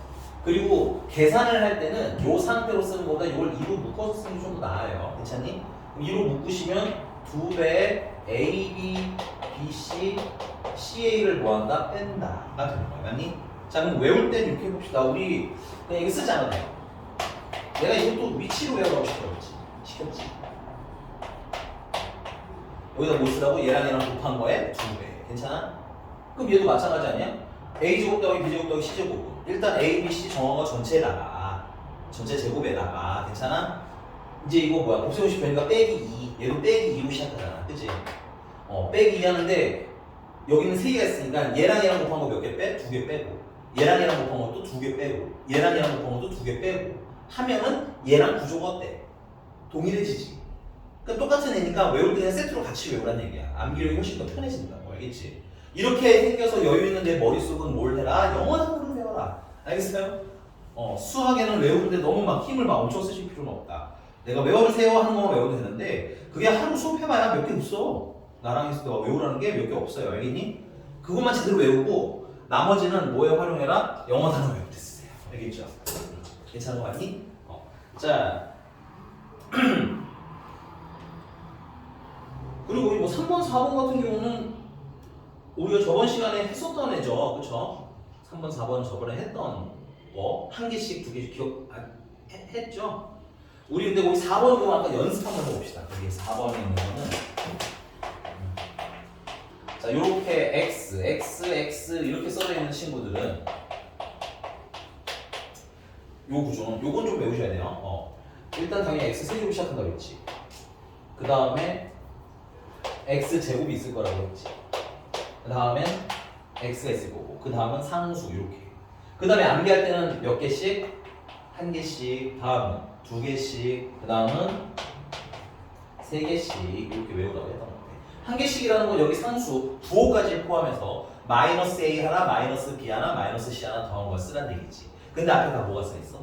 그리고 계산을 할 때는 요 상태로 쓰는 것보다 이걸 2로 묶어서 쓰는 게 좀 더 나아요. 괜찮니? 그럼 2로 묶으시면 2배 AB, BC, CA를 뭐한다? 뺀다가 되는 거야. 맞니? 자, 그럼 외울 때 이렇게 해봅시다. 우리 그냥 이거 쓰지 않아도 돼요. 내가 이것도 위치로 외우라고 시켰지. 여기다 뭐 쓰라고? 얘랑 곱한 거에 2배. 괜찮아? 그럼 얘도 마찬가지 아니야? A제곱 더하기 B제곱 더하기 C제곱은 일단 A, B, C 정한 거 전체에다가 전체 제곱에다가 괜찮아? 이제 이거 뭐야? 곱셈공식 변이가 빼기 2 얘도 빼기 2로 시작하잖아. 그치? 빼기 2 하는데 여기는 3개가 있으니까 얘랑 곱한 거 몇 개 빼? 2개 빼고 얘랑 곱한 것도 2개 빼고 얘랑 곱한 것도 2개 빼고 하면은 얘랑 구조가 어때? 동일해지지. 그러니까 똑같은 애니까 외울 때 그냥 세트로 같이 외우라는 얘기야. 암기력이 훨씬 더 편해진다고. 알겠지? 이렇게 생겨서 여유 있는 내 머릿속은 뭘 해라? 영어상으로 외워라. 알겠어요? 수학에는 외우는데 너무 막 힘을 막 엄청 쓰실 필요는 없다. 내가 외워주세요 하는 거만 외워도 되는데 그게 하루 수업해봐야 몇 개 없어. 나랑 했을 때 외우라는 게 몇 개 없어요. 알겠니? 그것만 제대로 외우고 나머지는 뭐에 활용해라? 영어 단어 외울 때 쓰세요. 알겠죠? 괜찮은 거 같니? 자 그리고 뭐 3번, 4번 같은 경우는 우리가 저번 시간에 했었던 애죠. 그쵸? 3번, 4번 저번에 했던 거 한 개씩 두 개씩 했죠? 우리 근데 거기 4번 그거 아까 연습 한번 해봅시다. 여기 4번에 있는 거는 자 요렇게 x, x, x 이렇게 써져 있는 친구들은 요 구조는 요건 좀 외우셔야 돼요. 일단 당연히 x 세제곱 시작한다고 했지. 그 다음에 x 제곱이 있을 거라고 했지. 그 다음엔 x가 있을 거고 그 다음은 상수 이렇게. 그 다음에 암기할 때는 몇 개씩? 한 개씩. 다음은 두 개씩. 그 다음은 세 개씩 이렇게 외우라고 했던 것 같아. 한 개씩이라는 건 여기 상수 부호까지 포함해서 마이너스 a 하나, 마이너스 b 하나, 마이너스 c 하나 더한 걸 쓰란 얘기지. 근데 앞에 다 뭐가 써있어?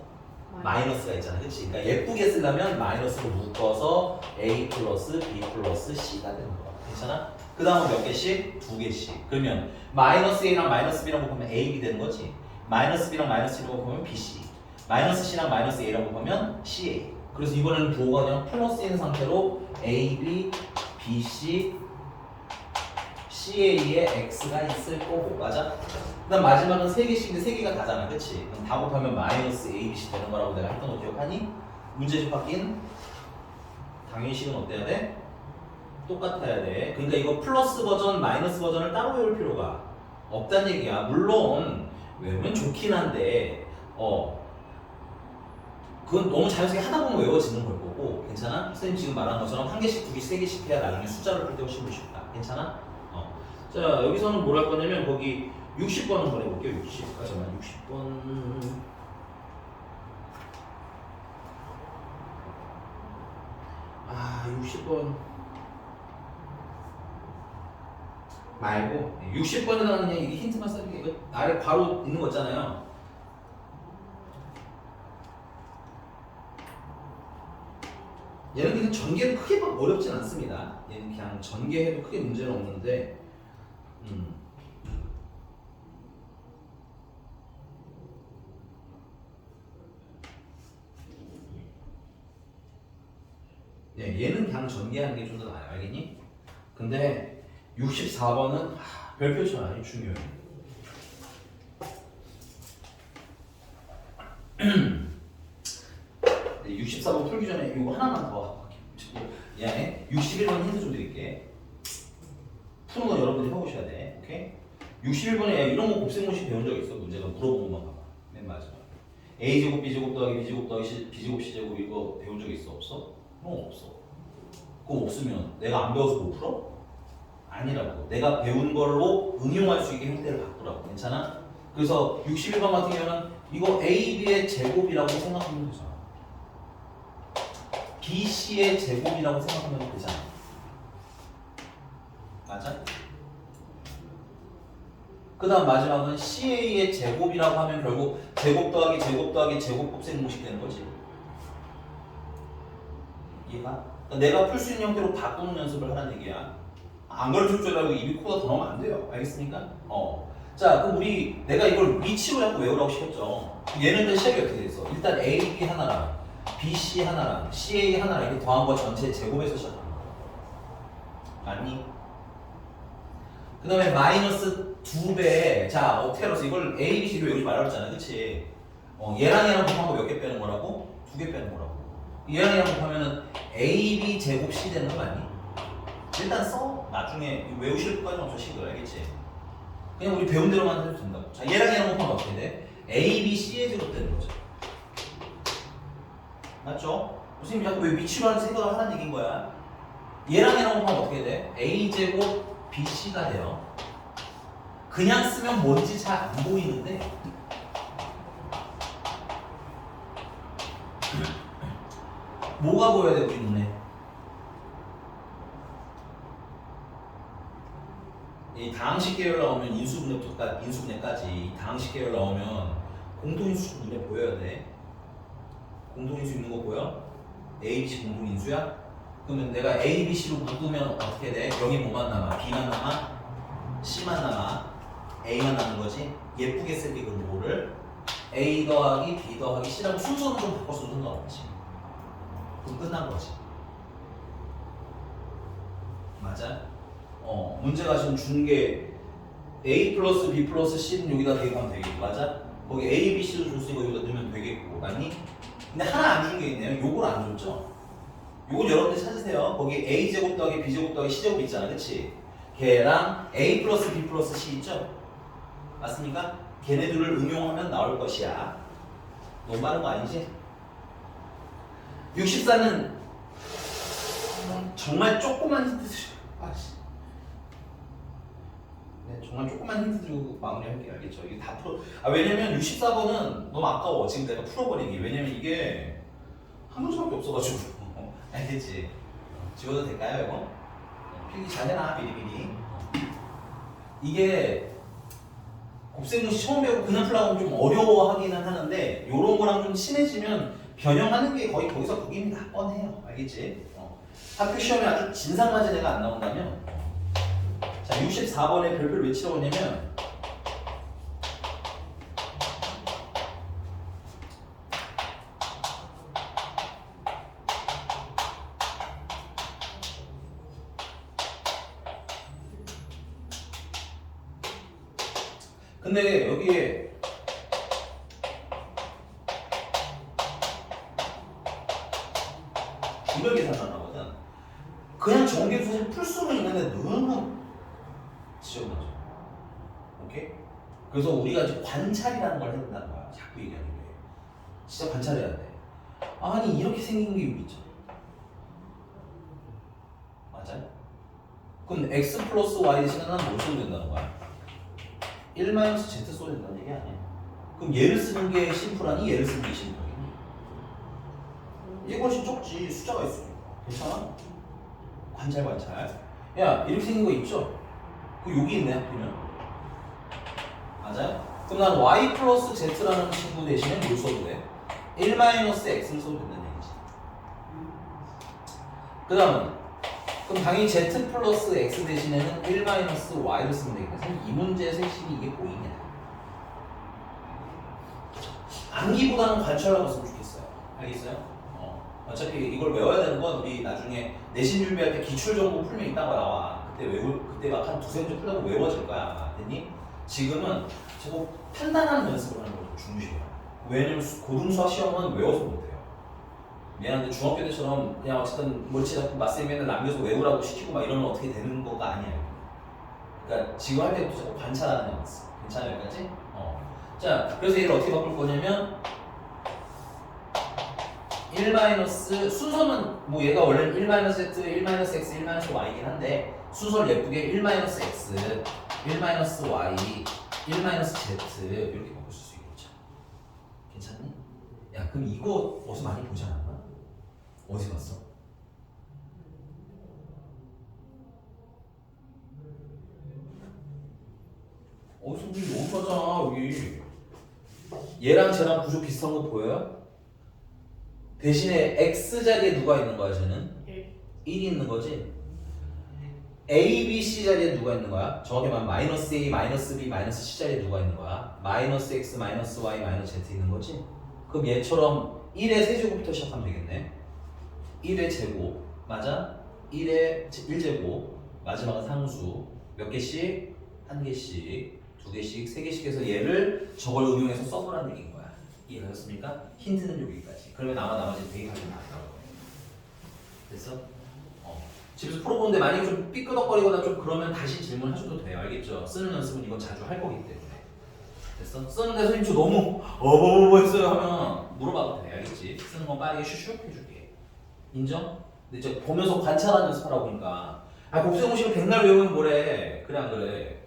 마이너스가 있잖아, 그치? 그러니까 예쁘게 쓰려면 마이너스로 묶어서 a 플러스 b 플러스 c가 되는 거야. 괜찮아? 그 다음은 몇 개씩? 두 개씩. 그러면 마이너스 a랑 마이너스 b랑 곱하면 a, b 되는 거지. 마이너스 b랑 마이너스 c랑 곱하면 b, c. 마이너스 c랑 마이너스 a랑 곱하면 c, a. 그래서 이번에는 부호가 그냥 플러스인 상태로 a, b, b, c, c, a에 x가 있을 거고, 맞아? 그 다음 마지막은 3개씩인데 3개가 다잖아, 그치? 그럼 다 곱하면 마이너스 a, b, c 되는 거라고 내가 했던 거 기억하니? 문제집 바뀐 당연히 식은 어때야 돼? 똑같아야 돼. 그러니까 이거 플러스 버전, 마이너스 버전을 따로 외울 필요가 없다는 얘기야. 물론 외우면 좋긴 한데 그건 너무 자연스럽게 하다 보면 외워지는 걸 거고, 괜찮아? 선생님 지금 말한 것처럼 한 개씩, 두 개씩, 세 개씩 해야 나중에 숫자를 풀 때 훨씬 더 쉽다. 괜찮아? 자, 여기서는 뭘 할 거냐면 거기 60번 한번 해볼게요. 60. 잠깐만, 60번. 아, 60번 말고 60번에다가 그냥 이게 힌트만 써줄게. 이거 아래 바로 있는 거 있잖아요. 얘는 그냥 전개는 크게 막 어렵진 않습니다. 얘는 그냥 전개해도 크게 문제는 없는데 얘는 그냥 전개하는 게 좀 더 나아요. 알겠니? 근데 64번은 별표 치면 아주 중요해. 64번 풀기 전에 이거 하나만 더 미안해. 61번 힌트 좀 드릴게. 푸는 건 여러분들이 해보셔야 돼. 오케이? 61번에 이런 거 곱셈공식 배운 적 있어? 문제가 물어본 것만 봐봐. 맨 마지막에 a제곱 b제곱 더하기 b제곱 더하기 b제곱 c제곱 이거 배운 적 있어? 없어? 그럼 없어. 그거 없으면 내가 안 배워서 못 풀어? 아니라고. 내가 배운 걸로 응용할 수 있게 형태를 바꾸라고. 괜찮아? 그래서 61번 같은 경우는 이거 a, b의 제곱이라고 생각하면 되잖아. b, c의 제곱이라고 생각하면 되잖아. 맞아? 그 다음 마지막은 CA의 제곱이라고 하면 결국 제곱 더하기 제곱 더하기 제곱 곱셈공식 되는 거지. 이해가? 그러니까 내가 풀 수 있는 형태로 바꾸는 연습을 하라는 얘기야. 안 가르칠 줄 알고 입이 코가 더 넣으면 안 돼요. 알겠습니까? 자, 그럼 내가 이걸 위치로 자꾸 외우라고 시켰죠. 얘네들 시작이 어떻게 돼있어? 일단 A, B 하나랑 B, C 하나랑 C, A 하나랑 이렇게 더한 거 전체 제곱에서 시작하는 거야. 맞니? 그 다음에 마이너스 2배. 자, 어떻게 알았어? 이걸 A, B, C로 외우지 말라고 했잖아. 그치? 얘랑 얘랑 곱한 거 몇 개 빼는 거라고? 2개 빼는 거라고. 얘랑 얘랑 곱하면은 A, B 제곱 C 되는 거 맞니? 일단 써. 나중에 외우실 것까지 엄청 식을 알겠지? 그냥 우리 배운 대로만 해도 된다고. 자, 얘랑 얘랑 곱하면 어떻게 돼? A, B, C의 제곱 되는 거죠. 맞죠? 선생님이 자꾸 왜 위치로 하는 생각을 하라는 얘기인 거야. 얘랑 얘랑 곱하면 어떻게 돼? A 제곱 BC가 돼요. 그냥 쓰면 뭔지 잘 안 보이는데 뭐가 보여야 돼 우리 눈에? 이 다항식 계열 나오면 인수분해까지 이 다항식 계열 나오면 공통인수 눈에 보여야 돼. 공통인수 있는 거 보여? A, B, C 공통인수야? 그러면 내가 A, B, C로 묶으면 어떻게 돼? 0이 뭐만 남아? B만 남아? C만 남아? A만 남는 거지. 예쁘게 쓸게 그 뭐를 A 더하기 B 더하기 C라고 순서는 좀 바꿔서 상관없지. 그럼 끝난 거지. 맞아? 문제가 지금 준 게 A 플러스 B 플러스 C는 여기다 대입하면 되겠고, 맞아? 거기 A, B, C도 줬으니까 여기다 넣으면 되겠고, 맞니? 근데 하나 안 준 게 있네요. 요걸 안 줬죠? 요걸 여러분들 찾으세요. 거기 A 제곱 더하기 B 제곱 더하기 C 제곱 있잖아, 그치? 걔랑 A 플러스 B 플러스 C 있죠? 맞습니까? 걔네들을 응용하면 나올 것이야. 너무 많은 거 아니지? 64는 정말 조그만 힌트 아씨. 네, 정말 조그만 힌트 주고 마무리할게요. 알겠죠? 이게 다 풀어. 왜냐면 64번은 너무 아까워. 지금 내가 풀어버리기. 왜냐면 이게 한 문제밖에 없어가지고. 알겠지? 지워도 될까요, 이거? 필기 잘 해놔, 미리미리. 이게 곱셈공식 처음 배우고 그냥 풀라고 하면 좀 어려워하기는 하는데 요런 거랑 좀 친해지면 변형하는 게 거의 거기서 거기입니다. 뻔해요. 알겠지? 학교 시험에 아주 진상맞은 애가 안 나온다면 자 64번에 별표를 왜 치라고 했냐면 근데 여기에 이걸 계산을 하거든. 그냥 정계도 사실 풀 수는 있는데 너무 지저분하죠. 오케이? 그래서 우리가 이제 관찰이라는 걸 해야 된다는 거야. 자꾸 얘기하는 게. 진짜 관찰해야 돼. 아니 이렇게 생긴 게 여기 있죠. 맞아요? 그럼 x 플러스 y 대신에 난 뭘 써도 된다는 거야? 1-z 써야 된다는 얘기 아니야. 그럼 얘를 쓰는 게 심플하니 얘를 쓰는 게 심플하니? 이것이 적지. 숫자가 있으니까. 괜찮아? 관찰. 야 이렇게 생긴 거 있죠? 그 여기 있네 하필이면. 맞아요? 그럼 난 y 플러스 z라는 친구 대신에 뭘 써도 돼? 1-x를 써도 된다는 얘기지. 그 다음은 그럼 당연히 z 플러스 x 대신에는 1-y를 쓰면 되겠다. 사실 이 문제에서 핵심이 이게 보이냐. 암기보다는 관찰하고 쓰면 좋겠어요. 알겠어요? 어차피 이걸 외워야 되는 건 우리 나중에 내신 준비할 때 기출 정보 풀면 이딴 거 나와. 그때 막 한 두세 문제 풀려면 외워질 거야 아마. 됐니? 지금은 저거 판단하는 연습을 하는 걸 중시해요. 왜냐면 고등수학 시험은 외워서 못해요. 미안한데 중학교 때처럼 그냥 어쨌든 멀치 잡고 맞쌤이 맨날 남겨서 외우라고 시키고 막 이러면 어떻게 되는 거가 아니에요. 그러니까 지금 할 때부터 자꾸 관찰하는 연습. 괜찮아요 여기까지? 자 그래서 얘를 어떻게 바꿀 거냐면 1- 순서는 뭐 얘가 원래는 1-z, 1-x, 1-y이긴 한데 순서를 예쁘게 1-x, 1-y, 1-z 이렇게 바꿀 수 있겠죠. 괜찮니? 야 그럼 이거 어디서 많이 보지 않았나? 어디 봤어? 어디서 여기 가잖아 여기. 얘랑 쟤랑 구조 비슷한 거 보여요? 대신에 x 자리에 누가 있는 거야 쟤는? 1이 있는 거지. A, B, C 자리에 누가 있는 거야? 정확히 말하면 마이너스 A, 마이너스 B, 마이너스 C 자리에 누가 있는 거야? 마이너스 X, 마이너스 Y, 마이너스 Z 있는 거지? 그럼 얘처럼 1의 세제곱부터 시작하면 되겠네. 1의 제곱, 맞아? 1의 1제곱, 마지막은 상수 몇 개씩? 한 개씩, 두 개씩, 세 개씩 해서 얘를 저걸 응용해서 써보라는 얘기인 거야. 이해하셨습니까? 힌트는 여기까지. 그러면 아마 나머지 대입하면 다 나올 거예요. 됐어? 집에서 풀어보는데 만약에 좀 삐끄덕거리거나 좀 그러면 다시 질문하셔도 돼요. 알겠죠? 쓰는 연습은 이건 자주 할 거기 때문에. 됐어? 쓰는데 선생님 저 너무 했어요 하면 물어봐도 돼. 알겠지? 쓰는 건 빠르게 슈슉 해줄게. 인정? 근데 이제 보면서 관찰하는 연습하라고 하니까 곱셈공식을 백날 외우면 뭐래. 그래 안 그래?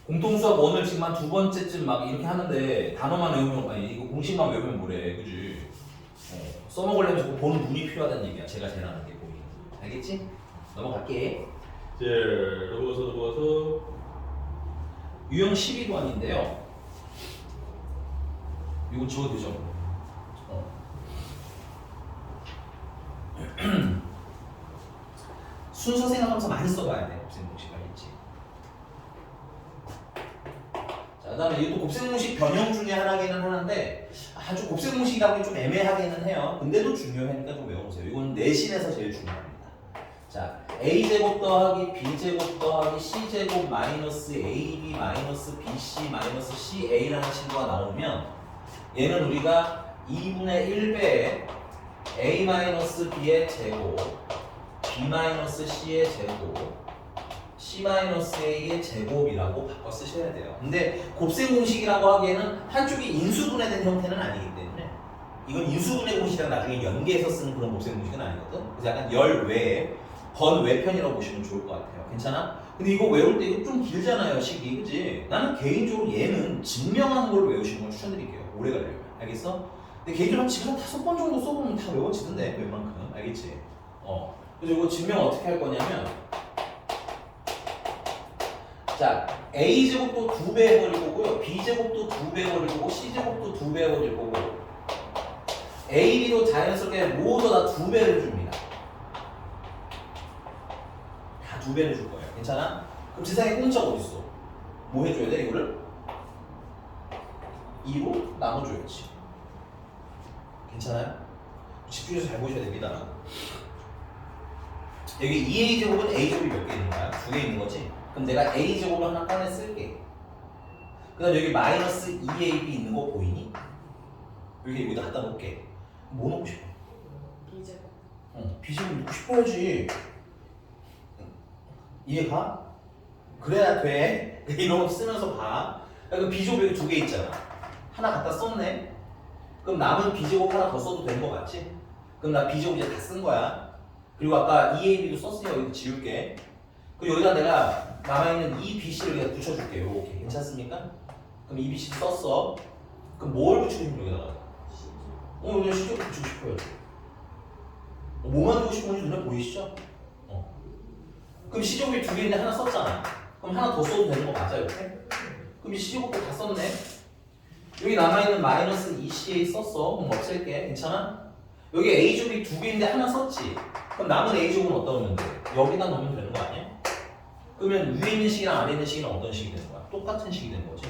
공통수학 1을 지금 한 두 번째쯤 막 이렇게 하는데 단어만 외우면 아니 이거 공식만 외우면 뭐래. 그지? 써먹으려면 자꾸 보는 눈이 필요하다는 얘기야. 제가 제일 하는 게. 알겠지? 넘어갈게. 자, 넘어가서 유형 12번인데요. 이거 지워도 되죠? 순서 생각하면서 많이 써봐야 돼. 곱셈공식 알겠지? 다음에 이것도 곱셈공식 변형 중에 하나기는 하는데 아주 곱셈공식이라고 좀 애매하기는 해요. 근데도 중요하니까 좀 외워보세요. 이건 내신에서 제일 중요합니다. 자, a제곱 더하기 b제곱 더하기 c제곱 마이너스 ab 마이너스 bc 마이너스 ca라는 친구가 나오면 얘는 우리가 2분의 1배에 a 마이너스 b의 제곱 b 마이너스 c의 제곱 c 마이너스 a의 제곱이라고 바꿔 쓰셔야 돼요. 근데 곱셈 공식이라고 하기에는 한쪽이 인수분해된 형태는 아니기 때문에 이건 인수분해 공식이랑 나중에 연계해서 쓰는 그런 곱셈 공식은 아니거든. 그래서 약간 열 외에 번 외편이라고 보시면 좋을 것 같아요. 괜찮아? 근데 이거 외울 때 이거 좀 길잖아요, 식이. 그지? 나는 개인적으로 얘는 증명하는 걸 외우시는 걸 추천드릴게요. 오래 걸려요. 알겠어? 근데 개인적으로 집에서 한 5번 정도 써보면 다 외워지던데, 웬만큼. 알겠지? 그래서 이거 증명 어떻게 할 거냐면 자, a제곱도 2배 해버릴 거고요. b제곱도 2배 해버릴 거고 c제곱도 2배 해버릴 거고 a, b도 자연스럽게 모두 다 2배를 줍니다. 다 2배를 줄 거예요. 괜찮아? 그럼 세상에 공짜가 어딨어? 뭐 해줘야 돼 이거를? 2로 나눠줘야지. 괜찮아요? 집중해서 잘 보셔야 됩니다. 여기 2a제곱은 a제곱이 몇 개 있는 거야? 2개 있는 거지? 그럼 내가 a제곱을 하나 꺼내 쓸게. 그 다음 여기 마이너스 2ab 있는 거 보이니? 여기다 갖다 놓을게. 뭐 넣고 싶어? b제곱. b제곱 넣고 싶어야지. 이해가? 그래야 돼. 이런 거 쓰면서 봐. 그럼 b제곱 여기 2개 있잖아. 하나 갖다 썼네. 그럼 남은 b제곱 하나 더 써도 되는 거 맞지? 그럼 나 b제곱 이제 다 쓴 거야. 그리고 아까 2ab도 썼으니까 여기 지울게. 그리고 여기다 내가 남아있는 2bc를 여기다 붙여줄게. 요렇게 괜찮습니까? 그럼 2bc 썼어. 그럼 뭘 붙이고 싶은 여기다가? 그냥 시제곱 붙이고 싶어요. 뭐만 주고 싶은지 눈에 보이시죠? 그럼 시제곱이 2개인데 하나 썼잖아. 그럼 하나 더 써도 되는 거 맞아 이렇게? 그럼 이 시제곱도 다 썼네. 여기 남아있는 마이너스 2ca 썼어. 그럼 없앨게. 괜찮아? 여기 a제곱이 2개인데 하나 썼지. 그럼 남은 a제곱은 어디다 넣으면 돼? 여기다 넣으면 되는 거 아니야? 그러면 위에 있는 식이랑 아래 있는 식이랑 어떤 식이 되는 거야? 똑같은 식이 되는 거지.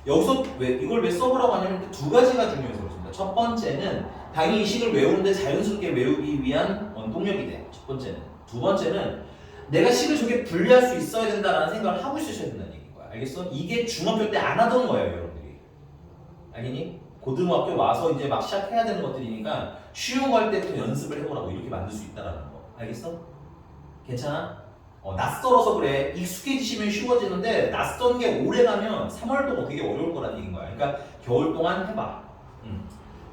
여기서 이걸 왜 써보라고 하냐면 두 가지가 중요해서 그렇습니다. 첫 번째는 당연히 이 식을 외우는데 자연스럽게 외우기 위한 원동력이 돼. 첫 번째는. 두 번째는 내가 식을 저게 분리할 수 있어야 된다라는 생각을 하고 있으셔야 된다는 얘기인 거야. 알겠어? 이게 중학교 때 안 하던 거예요, 여러분들이. 알겠니? 고등학교 와서 이제 막 시작해야 되는 것들이니까 쉬운 거 할 때부터 연습을 해보라고 이렇게 만들 수 있다라는 거. 알겠어? 괜찮아? 낯설어서 그래. 익숙해지시면 쉬워지는데 낯선 게 오래 가면 3월 동안 되게 어려울 거라는 얘기인 거야. 그러니까 겨울 동안 해봐.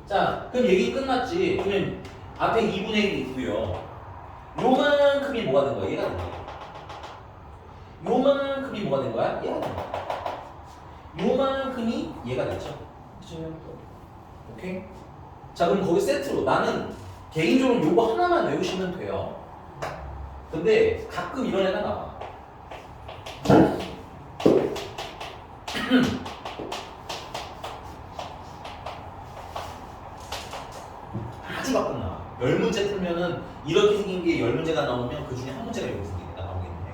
자, 그럼 얘기 끝났지. 그러면 앞에 2분의 1이 있고요. 요만큼이 뭐가 된 거야? 얘가 된 거야. 요만큼이 뭐가 된 거야? 얘가 된 거야. 요만큼이 얘가 됐죠. 그쵸? 오케이? 자, 그럼 거기 세트로 나는 개인적으로 요거 하나만 외우시면 돼요. 근데 가끔 이런 애가 나와. 아주 가끔 나와. 10문제 풀면은 이렇게 생긴 게 10문제가 나오면 그 중에 한 문제가 이렇게 생긴 게 나오겠네.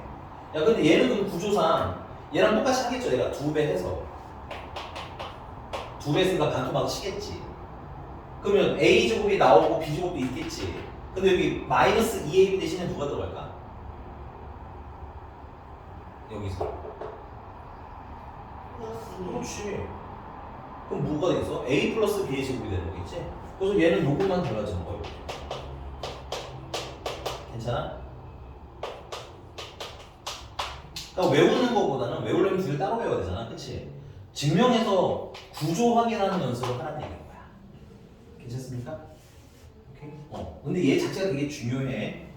야, 근데 얘는 그럼 구조상 얘랑 똑같이 하겠죠. 얘가 2배 해서. 2배 했으니까 반토막 치겠지. 그러면 a제곱이 나오고 b제곱도 있겠지. 근데 여기 마이너스 2ab 대신에 누가 들어갈까? 여기서. 그렇지. 그럼 뭐가 되겠어? a 플러스 b의 제곱이 되는 거겠지? 그래서 얘는 요것만 달라지는 거예요. 괜찮아? 그러니까 외우는 거보다는 외우려면 둘 따로 외워야 되잖아. 그치? 증명해서 구조 확인하는 연습을 하라는 얘기인 거야. 괜찮습니까? 오케이? 근데 얘 자체가 되게 중요해.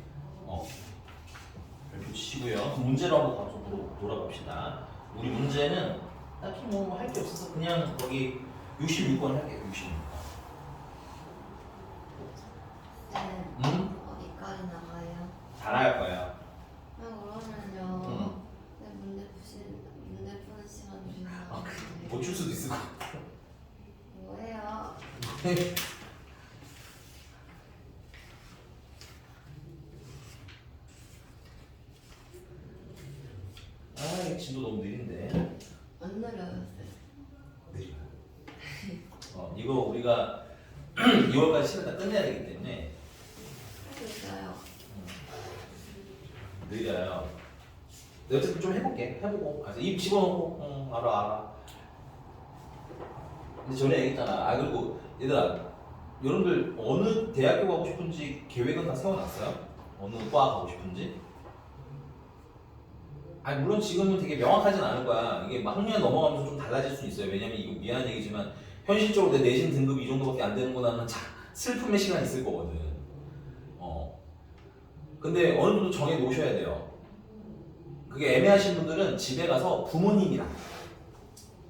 별표 치시고요. 그럼 문제로 한번 가서 돌아봅시다. 우리 문제는 딱히 뭐 할 게 없어서 그냥 거기 66번 할게요. 66번. 네. 어디까지 나가요? 다 나갈 거예요. 그러면요. 네, 문제 푸는 시간 좀 못 줄 수도 있을 것 같아. 뭐예요? 아, 이게 진도 너무 느린데. 안 느려요. 시간 다 끝내야 되기 때문에 할 수 있어요. 느려요. 근데 어쨌든 좀 해볼게. 해보고. 입 집어넣고. 알아. 근데 전에 얘기했잖아. 그리고 얘들아, 여러분들 어느 대학교 가고 싶은지 계획은 다 세워놨어요? 어느 과 가고 싶은지? 물론 지금은 되게 명확하진 않을 거야. 이게 막 학년 넘어가면서 좀 달라질 수 있어요. 왜냐면 이거 미안한 얘기지만 현실적으로 내 내신 등급이 이 정도밖에 안 되는구나 하면 슬픔의 시간이 있을 거거든. 근데 어느 정도 정해 놓으셔야 돼요. 그게 애매하신 분들은 집에 가서 부모님이랑,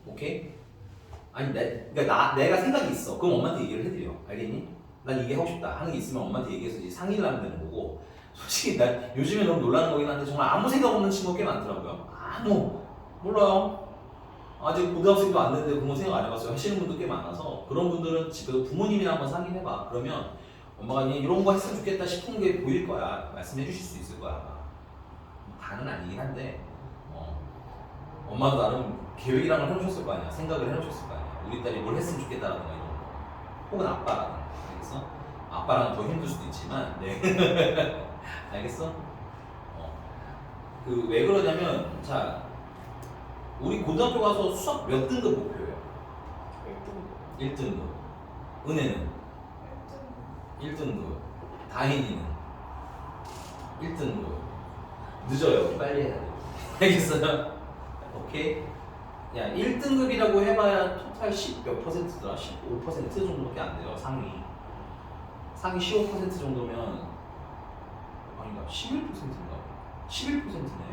오케이? 그러니까 내가 생각이 있어. 그럼 엄마한테 얘기를 해드려. 알겠니? 난 이게 하고 싶다 하는 게 있으면 엄마한테 얘기해서 이제 상의를 하면 되는 거고. 솔직히 난 요즘에 너무 놀라는 거긴 한데 정말 아무 생각 없는 친구가 꽤 많더라고요. 몰라요. 아직 고등학생도 안 됐는데 그런 거 생각 안 해봤어요 하시는 분도 꽤 많아서 그런 분들은 집에서 부모님이랑 한번 상의를 해봐. 그러면 엄마가 이런 거 했으면 좋겠다 싶은 게 보일 거야. 말씀해 주실 수 있을 거야. 다는 아니긴 한데 엄마도 나름 계획이란 걸 해놓으셨을 거 아니야. 생각을 해놓으셨을 거 아니야. 우리 딸이 뭘 했으면 좋겠다라든가 이런 거. 혹은 아빠라든가. 알겠어? 아빠랑은 더 힘들 수도 있지만 네. 알겠어? 왜 그러냐면 자 우리 고등학교 가서 수학 몇 등급 목표예요? 1등급. 은혜는? 1등급. 다인이는? 1등급. 늦어요. 빨리 해야 돼. 알겠어요? 오케이? 야 1등급이라고 해봐야 토탈 10 몇 %더라? 15% 정도밖에 안 돼요. 상위 15% 정도면 아닌가? 11%인가? 11%네.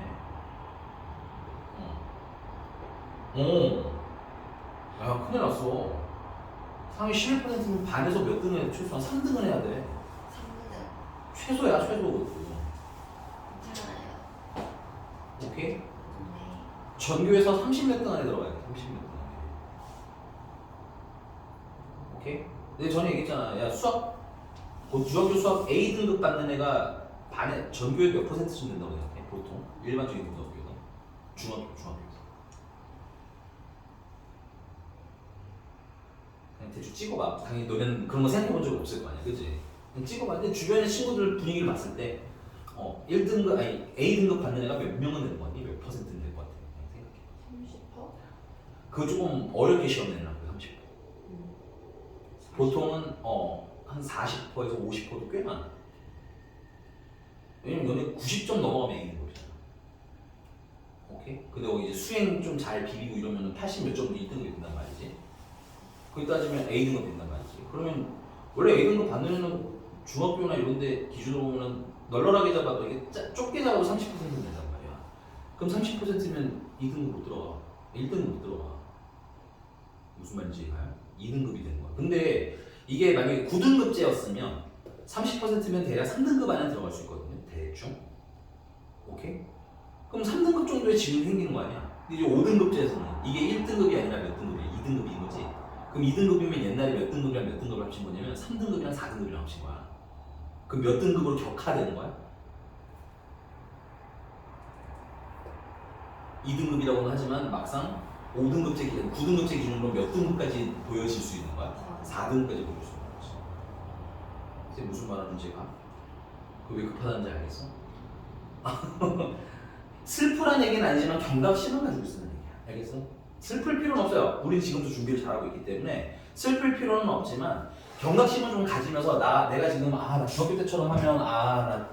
야 큰일 났어. 상위 11%면 반에서 몇 등을 해야 돼? 최소한 3등을 해야 돼. 3등. 최소야 최소. 괜찮아요. 오케이? 네. 전교에서 30몇 등 안에 들어가야 돼. 30몇 등 안에. 오케이? 근데 전에 얘기했잖아. 야 수학 중학교 수학 A 등급 받는 애가 반에 전교의 몇 %쯤 된다고 생각해? 보통 일반적인 등급교에서 중학교에서 그냥 대충 찍어봐. 당연히 너는 그런 거 생각해본 적 없을 거 아니야, 그치? 그냥 찍어봐. 근데 주변의 친구들 분위기를 봤을 때 1등급 아니 A 등급 받는 애가 몇 명은 되는 거 같니? 몇 %는 될 것 같아? 그냥 생각해. 30%? 그거 조금 어렵게 시험 내려고 30%. 보통은 한 40%에서 50%도 꽤 많아. 왜냐면 너네 90점 넘어가면 A 등급이잖아. 오케이? 근데 이제 수행 좀 잘 비비고 이러면 80 몇 점도 2등급이 된단 말이지. 거기 따지면 A 등급 된단 말이지. 그러면 원래 A 등급 받는 애는 중학교나 이런 데 기준으로 보면 널널하게 잡아도 이게 좁게 잡아도 30% 된단 말이야. 그럼 30%면 2등급 못 들어가. 1등급 못 들어가. 무슨 말인지 알아요? 2등급이 되는 거야. 근데 이게 만약에 9등급제였으면 30%면 대략 3등급 안에 들어갈 수 있거든요. 대충. 오케이? 그럼 3등급 정도의 지능이 생기는 거 아니야? 근데 이제 5등급제에서는 이게 1등급이 아니라 몇 등급이야? 2등급인 거지? 그럼 2등급이면 옛날에 몇 등급이랑 몇 등급을 합친 거냐면 3등급이랑 4등급이랑 합친 거야. 그럼 몇 등급으로 격하되는 거야? 2등급이라고는 하지만 막상 5등급제 기준, 9등급제 기준으로 몇 등급까지 보여질 수 있는 거야? 4등급까지 보여줄 수 있는 거지. 이제 무슨 말하는지 가? 그왜 급하다는지 알겠어? 슬프란 얘기는 아니지만 경각심을 가지고 쓰는 얘기야. 알겠어? 슬플 필요는 없어요. 우린 지금도 준비를 잘하고 있기 때문에 슬플 필요는 없지만 경각심을 좀 가지면서 내가 지금 나 중학교 때처럼 하면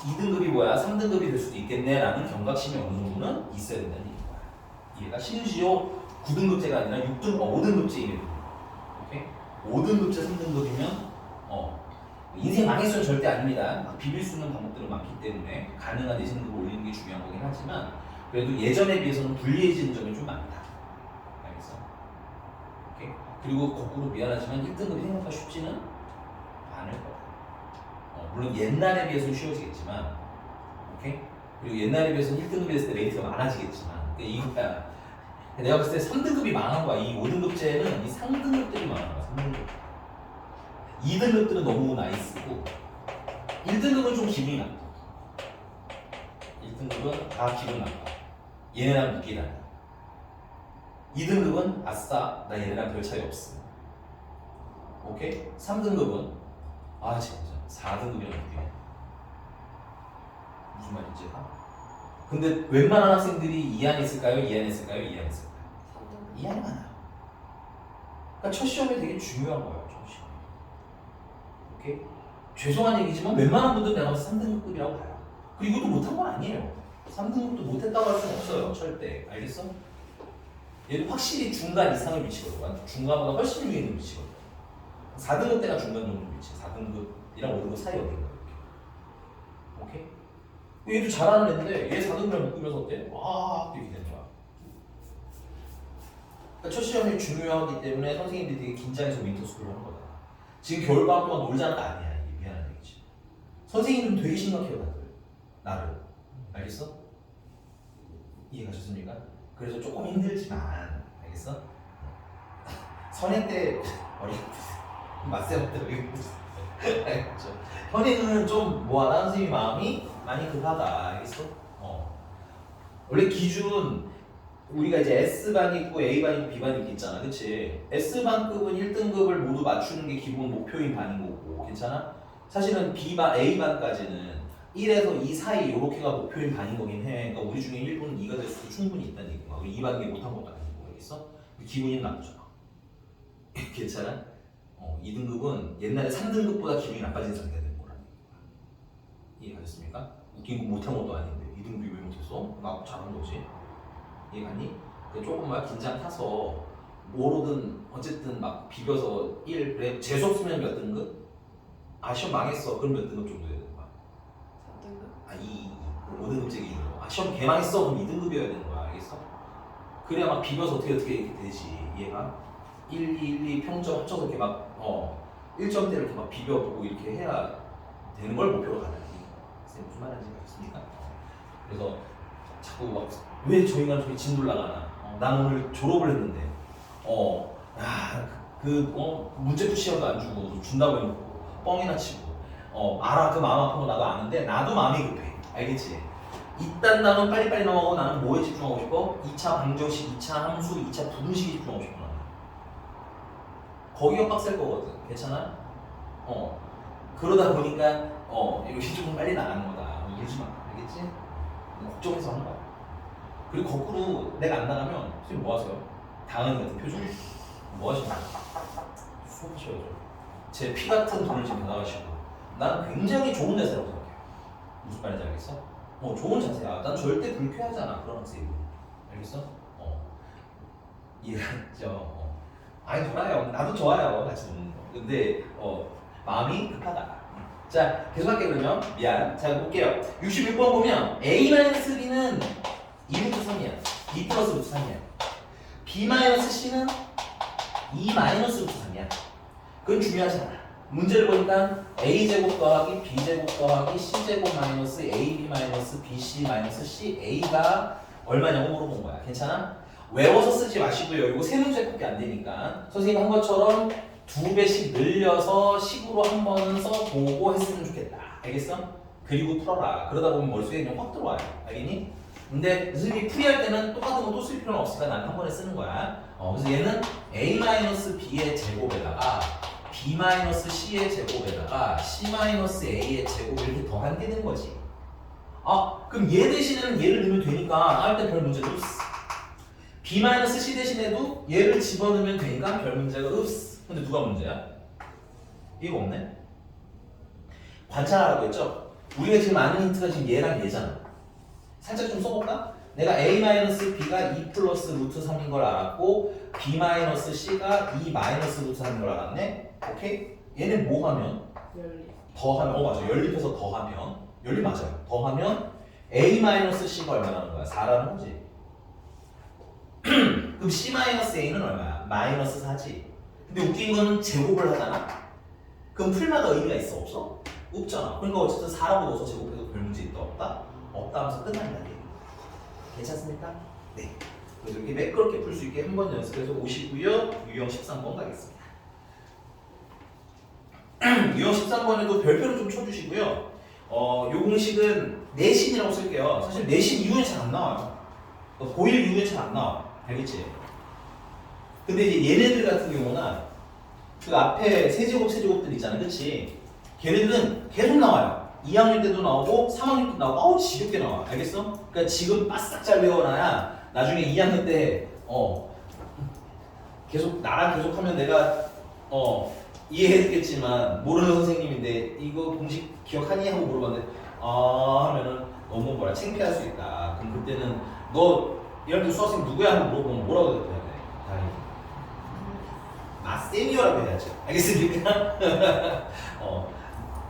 2등급이 뭐야? 3등급이 될 수도 있겠네 라는 경각심이 어느 정도는 있어야 된다는 얘기야. 얘가 심지어 9등급제가 아니라 5등급제이면 오케이? 5등급제 3등급이면 인생 망했으면 절대 아닙니다. 막 비빌 수 있는 방법들은 많기 때문에 가능한 내신 등급을 올리는 게 중요한 거긴 하지만 그래도 예전에 비해서는 불리해지는 점이 좀 많다. 알겠어? 오케이? 그리고 거꾸로 미안하지만 1등급이 생각보다 쉽지는 않을 거다. 물론 옛날에 비해서는 쉬워지겠지만 오케이? 그리고 옛날에 비해서는 1등급이 됐을 때 메리트가 많아지겠지만 내가 봤을 때 3등급이 망한 거야. 이 5등급제는 이 상등급들이 망한 거야. 3등급. 2등급들은 너무 나이스고 1등급은 좀 기분이 나빠. 1등급은 다 기분 나빠. 얘네랑 묶이다. 2등급은 아싸 나 얘네랑 별 차이 없어. 오케이? 3등급은 아 진짜 4등급이랑 느낌이야. 무슨 말인지 근데 웬만한 학생들이 이 안에 있을까요? 이 안에 있을까요? 이 안에 있을까요? 3등급. 이 안에 많아요. 그러니까 첫 시험이 되게 중요한 거예요. 첫 시험. 오케이? 죄송한 얘기지만 웬만한 분들 내가 봐서 3등급이라고 봐요. 그리고 이것도 못한 건 아니에요. 3등급도 못했다고 할 수는 없어요. 절대. 알겠어? 얘도 확실히 중간 이상을 미치거든. 중간보다 훨씬 위에 있는 위치거든. 4등급 때가 중간 정도 위치. 4등급이랑 5등급 사이 어딘가 이렇게. 오케이? 얘도 잘하는 애인데 얘 4등급이랑 묶으면서 어때? 와 이렇게 되는 거야. 그러니까 첫 시험이 중요하기 때문에 선생님들이 되게 긴장해서 윈터스쿨을 하는 거다. 지금 겨울방학 동안 놀자는 거 아니야. 이게 미안한 얘기지. 선생님들은 되게 심각해요 다들. 나를. 알겠어? 이해가셨습니까? 그래서 조금 힘들지만 알겠어? 선행 때 맞세웠대요. 알겠죠? 현행은 좀 뭐하다 선생님 마음이 많이 급하다. 알겠어? 원래 기준 우리가 이제 S반이 있고 A반이 있고 B반이 이렇게 있잖아. 그치? S반급은 1등급을 모두 맞추는 게 기본 목표인 반인 거고 괜찮아? 사실은 B반, A반까지는 1에서 2 사이 요렇게가 목표인 반인 거긴 해. 그러니까 우리 중에 1분은 2가 될 수도 충분히 있다는 얘기야. 2반계 못한 것도 아니고 알겠어? 기분이 나쁘잖아. 괜찮아? 2등급은 옛날에 3등급보다 기분이 나빠진 상태가 되는 거라는 거야. 이해가셨습니까? 웃긴 거 못한 것도 아닌데 2등급이 왜 못했어? 나 잘한 거지. 이해가니? 조금 막 긴장 타서 뭐로든 어쨌든 막 비벼서 1 그래 재수없 쓰면 몇 등급? 아 시험 망했어. 그럼 몇 등급 정도 해야 되는 거야? 3등급. 아 5등급제 기준으로. 아 시험 개 망했어. 그럼 2등급이어야 되는 거야. 알겠어? 그래야 막 비벼서 어떻게 이렇게 되지. 이해가? 1, 2, 1, 2 평점 합쳐서 이렇게 막 1점대를 이렇게 막 비벼보고 이렇게 해야 되는 걸 목표로 가는 거야. 선생님 무슨 말인지 알겠습니까? 그래서 자꾸 막 왜 저 인간 저기 진돌 나가나? 난 오늘 졸업을 했는데 문제풀 시험도 안 주고 준다고 해놓고 뻥이나 치고 알아 그 마음 아픈 거 나도 아는데 나도 마음이 급해. 알겠지? 이딴 나는 빨리빨리 넘어가고 나는 뭐에 집중하고 싶어? 2차 방정식, 2차 함수, 2차 부등식에 집중하고 싶어. 거기가 빡셀 거거든. 괜찮아? 그러다 보니까 여기 좀 빨리 나가는 거다. 울지 마. 알겠지? 걱정해서 하는 거야. 그리고 거꾸로 내가 안 나가면 선생님 뭐 하세요? 당연히 같은 표정. 뭐 하시나요? 숨 쉬어야죠. 제 피 같은 돈을 지금 나가시고 나는 굉장히 좋은 자세라고 생각해요. 무슨 말인지 알겠어? 좋은 자세야. 난 절대 불쾌하잖아. 그런 학생이. 알겠어? 이해했죠? 아니 좋아요. 나도 좋아요. 같이 노는 거. 근데 마음이 급하다. 자 계속할게 그러면. 미안. 자 볼게요. 66번 보면 A-B는 2루트 3이야. B 플러스 루트 3이야. B-C는 2 마이너스 루트 3이야. 그건 중요하지 않아. 문제를 보니까 A제곱 더하기 B제곱 더하기 C제곱 마이너스 AB 마이너스 BC 마이너스 CA가 얼마냐고 물어본 거야. 괜찮아? 외워서 쓰지 마시고요. 이거 세 문제밖에 안 되니까 선생님 한 것처럼 2배씩 늘려서 식으로 한 번은 써보고 했으면 좋겠다. 알겠어? 그리고 풀어라. 그러다 보면 머릿속에 그냥 확 들어와요. 알겠니? 근데 선생님이 풀이할 때는 똑같은 거 또 쓸 필요는 없으니까 나는 한 번에 쓰는 거야. 그래서 얘는 A-B의 제곱에다가 B-C의 제곱에다가 C-A의 제곱을 이렇게 더한 게 된 거지. 그럼 얘 대신에는 얘를 넣으면 되니까 할 때 별 문제도 없어. B-C 대신에도 얘를 집어넣으면 되니까 별 문제가 없어. 근데 누가 문제야? 이거 없네? 관찰하라고 했죠? 우리가 지금 아는 힌트가 지금 얘랑 얘잖아. 살짝 좀 써볼까? 내가 A-B가 2 플러스 루트 3인 걸 알았고 B-C가 2 마이너스 루트 3인 걸 알았네? 오케이? 얘는 뭐 하면? 연립. 더하면 맞아. 연립해서 더하면 연립 맞아요. 더하면 A-C가 얼마라는 거야? 4라는 거지. 그럼 C-A는 얼마야? 마이너스 4지. 근데 웃긴 거는 제곱을 하잖아. 그럼 풀마다 의미가 있어? 없어? 없잖아. 그러니까 어쨌든 4라고 넣어서 제곱해도 별 문제 있다 없다? 없다 하면서 끝난다는 얘기. 괜찮습니까? 네. 그래서 이렇게 매끄럽게 풀 수 있게 한번 연습해서 오시고요. 유형 13번 가겠습니다. 유형 13번에도 별표를 좀 쳐주시고요. 요 공식은 내신이라고 쓸게요. 사실 내신 이후에 잘 안 나와요. 고1 이후에 잘 안 나와. 알겠지? 근데 이제 얘네들 같은 경우는 그 앞에 세제곱들 있잖아, 그치? 걔네들은 계속 나와요. 2학년 때도 나오고 3학년 때도 나오고 아우 지겹게 나와. 알겠어? 그러니까 지금 바싹 잘 외워놔야 나중에 2학년 때 계속 나랑 계속하면 내가 이해해주겠지만 모르는 선생님인데 이거 공식 기억하니? 하고 물어봤는데 하면은 너무 창피할 수 있다. 그럼 그때는 너 예를 들어 수학생 누구야? 하고 물어보면 뭐라고 대답해야 돼? 다행히 쌤이요라고 해야죠. 알겠습니까?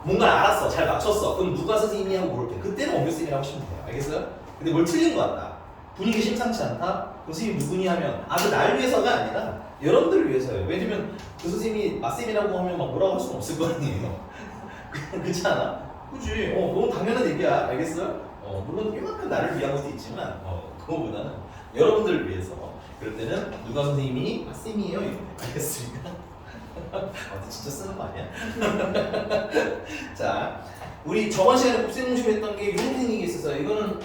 뭔가 알았어. 잘 맞췄어. 그럼 누가 선생님이 하고 물을 때 그때는 엄교쌤이라고 하시면 돼요. 알겠어요? 근데 뭘 틀린 것 같다. 분위기 심상치 않다? 그 선생님 누구니 하면 그 날 위해서가 아니라 여러분들을 위해서예요. 왜냐면 그 선생님이 맞쌤이라고 하면 막 뭐라고 할 수는 없을 거 아니에요. 그렇지 않아? 그치? 너무 당연한 얘기야. 알겠어요? 물론 이만큼 나를 위한 것도 있지만 그거보다는 여러분들을 위해서 그럴 때는 누가 선생님이 쌤이에요. 알겠습니까? 진짜 쓰는 거 아니야? 자, 우리 저번 시간에 곱셈공식을 했던 게 이런 생각이 있어서 이거는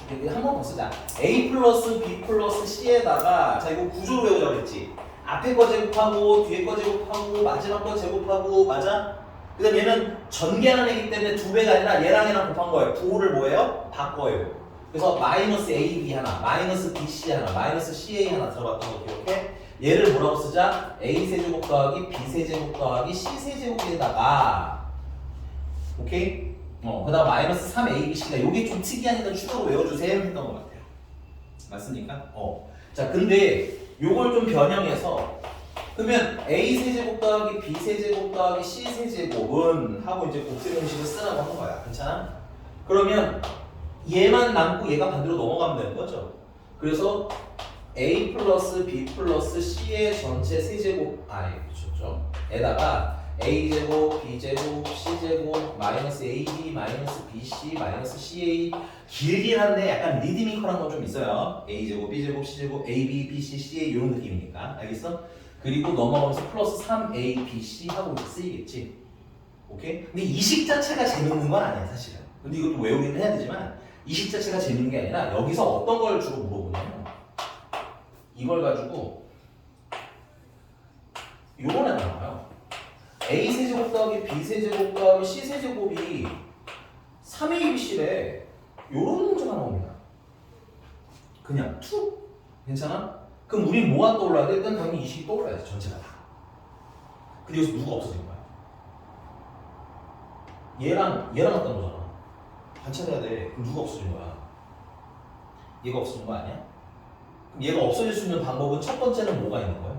한 번 더 쓰자. A 플러스 B 플러스 C에다가 자 이거 구조로 외우자고 그랬지. 앞에 거 제곱하고 뒤에 거 제곱하고 마지막 거 제곱하고 맞아? 그 다음 얘는 전개하는 애기 때문에 두 배가 아니라 얘랑 곱한 거예요. 부호를 뭐예요? 바꿔요. 그래서 마이너스 AB 하나, 마이너스 BC 하나, 마이너스 CA 하나 들어갔던 거 기억해? 얘를 뭐라고 쓰자? A세제곱 더하기 B세제곱 더하기 C세제곱에다가 오케이? 그 다음 마이너스 3ABC가 요게 좀 특이하니까 추가로 외워주세요 했던 것 같아요. 맞습니까? 자 근데 요걸 좀 변형해서 그러면 A세제곱 더하기 B세제곱 더하기 C세제곱은 하고 이제 곱셈공식을 쓰라고 하는 거야. 괜찮아? 그러면 얘만 남고 얘가 반대로 넘어가면 되는 거죠. 그래서 A 플러스 B 플러스 C의 전체 세제곱 그렇죠. 에다가 A제곱, B제곱, C제곱, 마이너스 AB, 마이너스 BC, 마이너스 CA 길긴 한데 약간 리드미컬한 건 좀 있어요. A제곱, B제곱, C제곱, AB, BC, CA 이런 느낌이니까 알겠어? 그리고 넘어가면서 플러스 3ABC 하고 이렇게 쓰이겠지. 오케이? 근데 이 식 자체가 재밌는 건 아니야 사실은. 근데 이것도 외우기는 해야 되지만 이 식 자체가 재밌는 게 아니라 여기서 어떤 걸 주로 물어보냐면 이걸 가지고 요번에 나와요. A세제곱 더하기 B세제곱 더하기 C세제곱이 3ABC래. 요런 문제가 나옵니다. 그냥 툭. 괜찮아? 그럼 우린 뭐가 떠올라야 돼? 일단 당연히 이 식이 떠올라야지 전체가 다. 근데 여기서 누가 없어진 거야? 얘랑 갔던 거잖아. 관찰해야 돼. 그럼 누가 없어진 거야? 얘가 없어진 거 아니야? 그럼 얘가 없어질 수 있는 방법은 첫 번째는 뭐가 있는 거예요?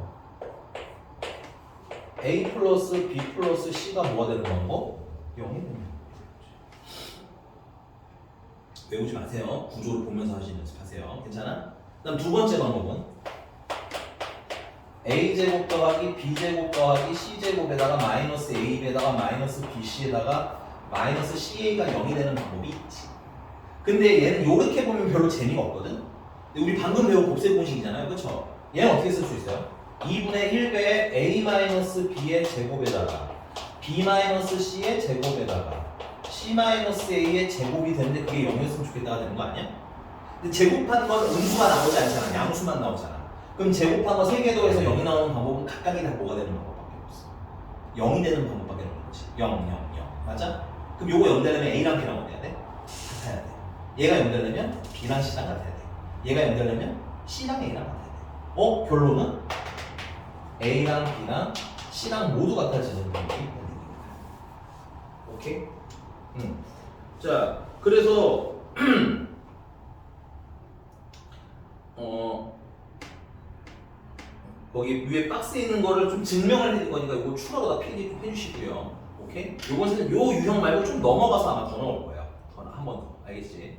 A 플러스 B 플러스 C가 뭐가 되는 방법? 0이 되는 거예요. 외우지 마세요. 구조를 보면서 하시는 연습하세요. 괜찮아? 그다음 두 번째 방법은 A제곱 더하기 B제곱 더하기 C제곱에다가 마이너스 AB에다가 마이너스 BC에다가 마이너스 CA가 0이 되는 방법이 있지. 근데 얘는 요렇게 보면 별로 재미가 없거든? 근데 우리 방금 배운 곱셈 공식이잖아요. 그쵸? 얘는 어떻게 쓸 수 있어요? 2분의 1배의 A-B의 제곱에다가 B-C의 제곱에다가 C-A의 제곱이 되는데 그게 0이었으면 좋겠다가 되는 거 아니야? 근데 제곱한 건 음수가 나오지 않잖아. 양수만 나오잖아. 그럼 제곱한 거 3개 더해서 0이 나오는 방법은 각각이 다 뭐가 되는 방법밖에 없어. 0이 되는 방법밖에 없는 거지. 0, 0, 0. 맞아? 그럼 요거 0 되려면 A랑 B랑 어때야 돼? 같아야 돼. 얘가 0 되려면 B랑 C랑 같아야 돼. 얘가 0 되려면 C랑 A랑 같아야 돼. 결론은 A랑 B랑 C랑 모두 같아지는 방법이 있는 겁니다. 오케이? 자, 그래서 거기 위에 박스에 있는 거를 좀 증명을 해드릴 거니까 이거 추가로 다 필기 좀 해주시고요. 오케이? 요것은 요 유형 말고 좀 넘어가서 아마 더 나올 거예요. 한 번 더. 알겠지?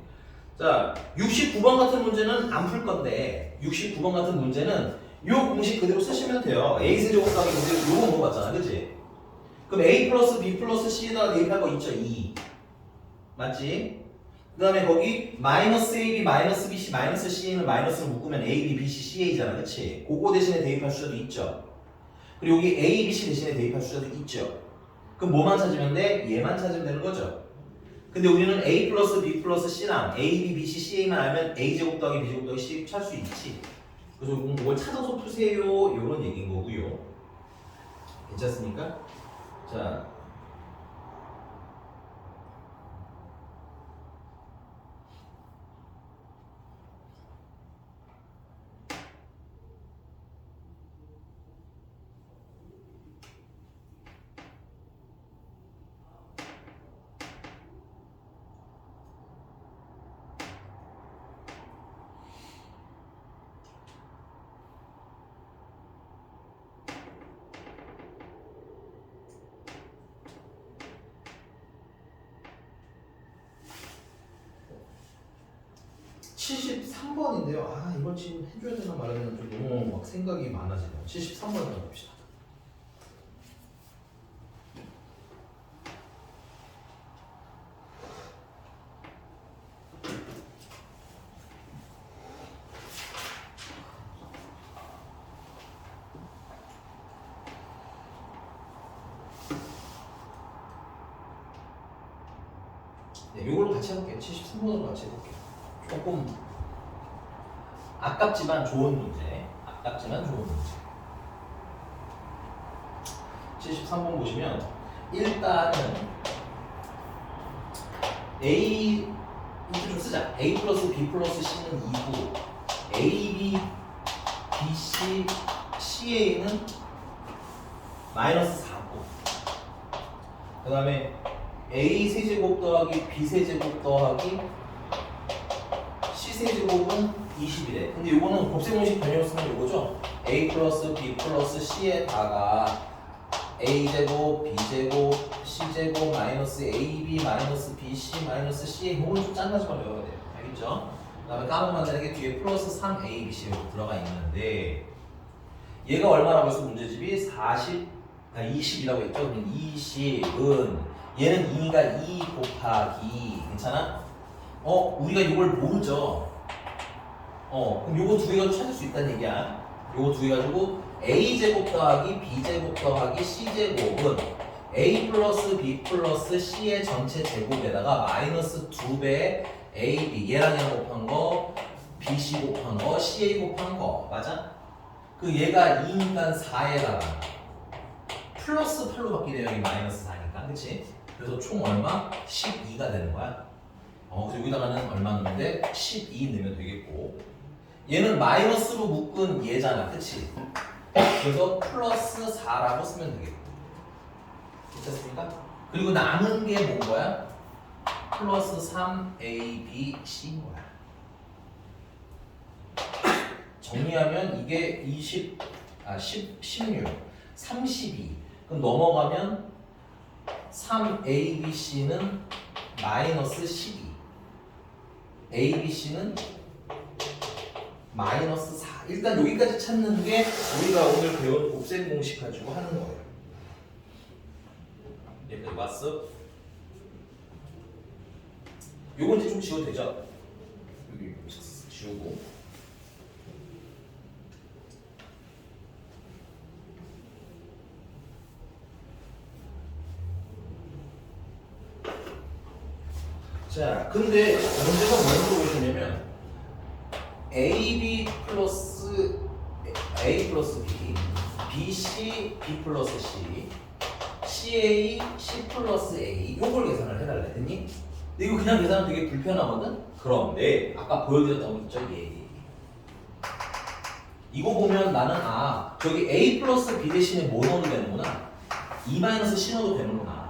자, 69번 같은 문제는 안 풀 건데 69번 같은 문제는 요 공식 그대로 쓰시면 돼요. A세제곱 더하기 B세제곱 요거 물어봤잖아. 그치? 그럼 A 플러스 B 플러스 C에다가 대입할 거 있죠? 2. 맞지? 그 다음에 거기 마이너스 AB, 마이너스 BC, 마이너스 CA는 마이너스를 묶으면 AB, BC, CA잖아. 그치? 그거 대신에 대입할 숫자도 있죠. 그리고 여기 A, BC 대신에 대입할 숫자도 있죠. 그럼 뭐만 찾으면 돼? 얘만 찾으면 되는 거죠. 근데 우리는 A 플러스 B 플러스 C랑 A, B, B, C, CA만 알면 A제곱 더하기 B제곱 더하기 C 찾을 수 있지. 그래서 이걸 찾아서 푸세요. 이런 얘기인 거고요. 괜찮습니까? 자, (73번인데요) 아 이걸 지금 해줘야 되나 말아야 되나 좀 너무 막 생각이 많아지네요. 73번 한번 봅시다. 네, 요걸로 같이 해볼게요. 73번으로 같이 해볼게요. 조금 아깝지만 좋은 문제. 아깝지만 좋은 문제. 73번 보시면 일단은 A 이거 좀 쓰자. A 플러스 B 플러스 C는 2고 A, B, B, C, CA는 마이너스 4고 그 다음에 A 세제곱 더하기 B 세제곱 더하기 C 세제곱은 20이래. 근데 요거는 곱셈 공식 변형 쓰면 요거죠. A 플러스 B 플러스 C에다가 A 제곱, B 제곱, C 제곱 마이너스 AB 마이너스 BC 마이너스 CA 요거는 좀 짠가지만 외워야 돼요. 알겠죠? 그 다음에 까만 만들게 뒤에 플러스 3AB, C 들어가 있는데 얘가 얼마라고 해서 문제집이 20이라고 했죠? 그럼 20은 얘는 2가 2 곱하기 괜찮아? 우리가 이걸 모르죠? 그럼 요거 두 개가 찾을 수 있다는 얘기야. 요거 두 개 가지고 A제곱 더하기 B제곱 더하기 C제곱은 A 플러스 B 플러스 C의 전체 제곱에다가 마이너스 2배 AB 얘랑 얘랑 곱한 거 BC 곱한 거 CA 곱한 거 맞아? 그 얘가 2니까 4에다가 플러스 8로 바뀌네요. 여기 마이너스 4니까 그치? 그래서 총 얼마? 12가 되는 거야. 그래서 여기다가는 얼마 넣는데 12 넣으면 되겠고 얘는 마이너스로 묶은 얘잖아 그치? 그래서 플러스 4라고 쓰면 되겠고 괜찮습니까? 그리고 남은 게 뭔 거야? 플러스 3A, B, C인 거야. 정리하면 이게 16 32 그럼 넘어가면 3A, B, C는 마이너스 12 A, B, C는 마이너스 4 일단 여기까지 찾는 게 우리가 오늘 배운 곱셈 공식 가지고 하는 거예요. 여기까지 왔어? 요건 이제 좀 지워도 되죠? 여기 지우고 자, 근데 문제가 뭘 물어보시냐면 AB 플러스 A 플러스 B, BC, B 플러스 C, CA, C 플러스 A 요걸 계산을 해달래. 됐니? 근데 이거 그냥 계산하면 되게 불편하거든? 그런데 아까 보여드렸던 거 있죠? 이거 보면 나는 저기 A 플러스 B 대신에 뭐 넣어도 되는구나. E 마이너스 C 넣어도 되는구나.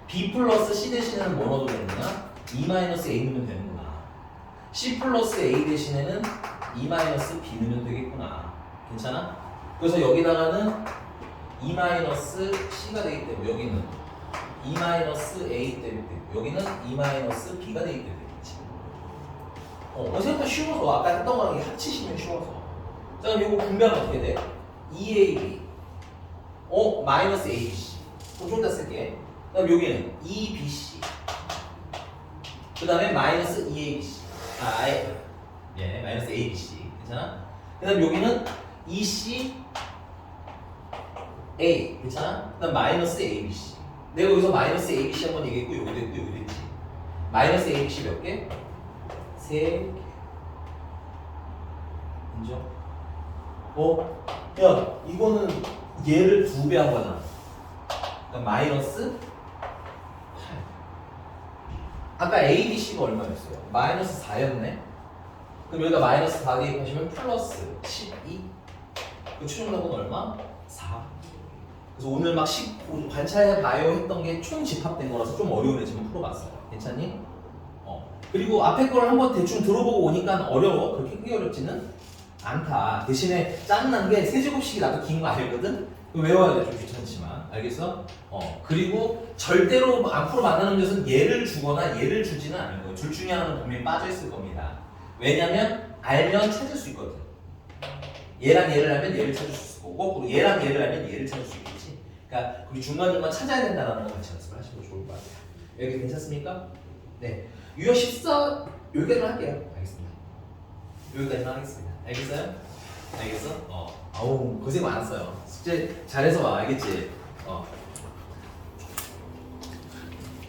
B 플러스 C 대신에는 뭐 넣어도 되는구나. E 마이너스 A 넣으면 되는구나. C 플러스 A 대신에는 E 마이너스 B 넣으면 되겠구나. 괜찮아? 그래서 여기다가는 E 마이너스 C가 되기 때문에 여기는 E 마이너스 A 때문에 여기는 E 마이너스 B가 되기 때문에 생각보다 쉬워서 아까 했던 거랑 합치시면 쉬워서. 자 그럼 이거 분배하면 어떻게 돼? EAB 마이너스 ABC 그럼 좀 더 쓸게. 그 다음 여기는 EBC 그 다음에 마이너스 EABC 마이너스 ABC 괜찮아? 그 다음 여기는 ECA 괜찮아? 그 다음 마이너스 ABC 내가 여기서 마이너스 ABC 한번 얘기했고 여기도 했고 여기도 했지. 마이너스 ABC 몇 개? 3개 인정? 야 이거는 얘를 2배 한 거잖아. 그러니까 마이너스 8. 아까 A, B, C가 얼마였어요? 마이너스 4였네. 그럼 여기다 마이너스 4 대입하시면 플러스 12. 그 최종답은 얼마? 4. 그래서 오늘 막 관찰해봐요 했던 게 총 집합된 거라서 좀 어려운 애지만 풀어봤어요. 괜찮니? 그리고 앞에 거를 한번 대충 들어보고 오니까 어려워. 그렇게 크게 어렵지는 않다. 대신에 짜증나는 게 세제곱식이 나도 긴 거 알거든? 그거 외워야 돼. 좀 귀찮지만. 알겠어? 그리고 절대로 앞으로 만나는 것은 얘를 주거나 얘를 주지는 않을 거예요. 둘 중에 하나는 분명히 빠져있을 겁니다. 왜냐면 알면 찾을 수 있거든. 얘랑 얘를 하면 얘를 찾을 수 있고 거꾸로 얘랑 얘를 하면 얘를 찾을 수 있겠지. 그러니까 우리 중간중간 찾아야 된다는 거 같이 연습을 하시면 좋을 것 같아요. 여기 괜찮습니까? 네. 유형 14 여기까지만 할게요. 알겠습니다. 여기까지만 하겠습니다. 알겠어요? 알겠어? 아우 고생 많았어요. 숙제 잘해서 와. 알겠지?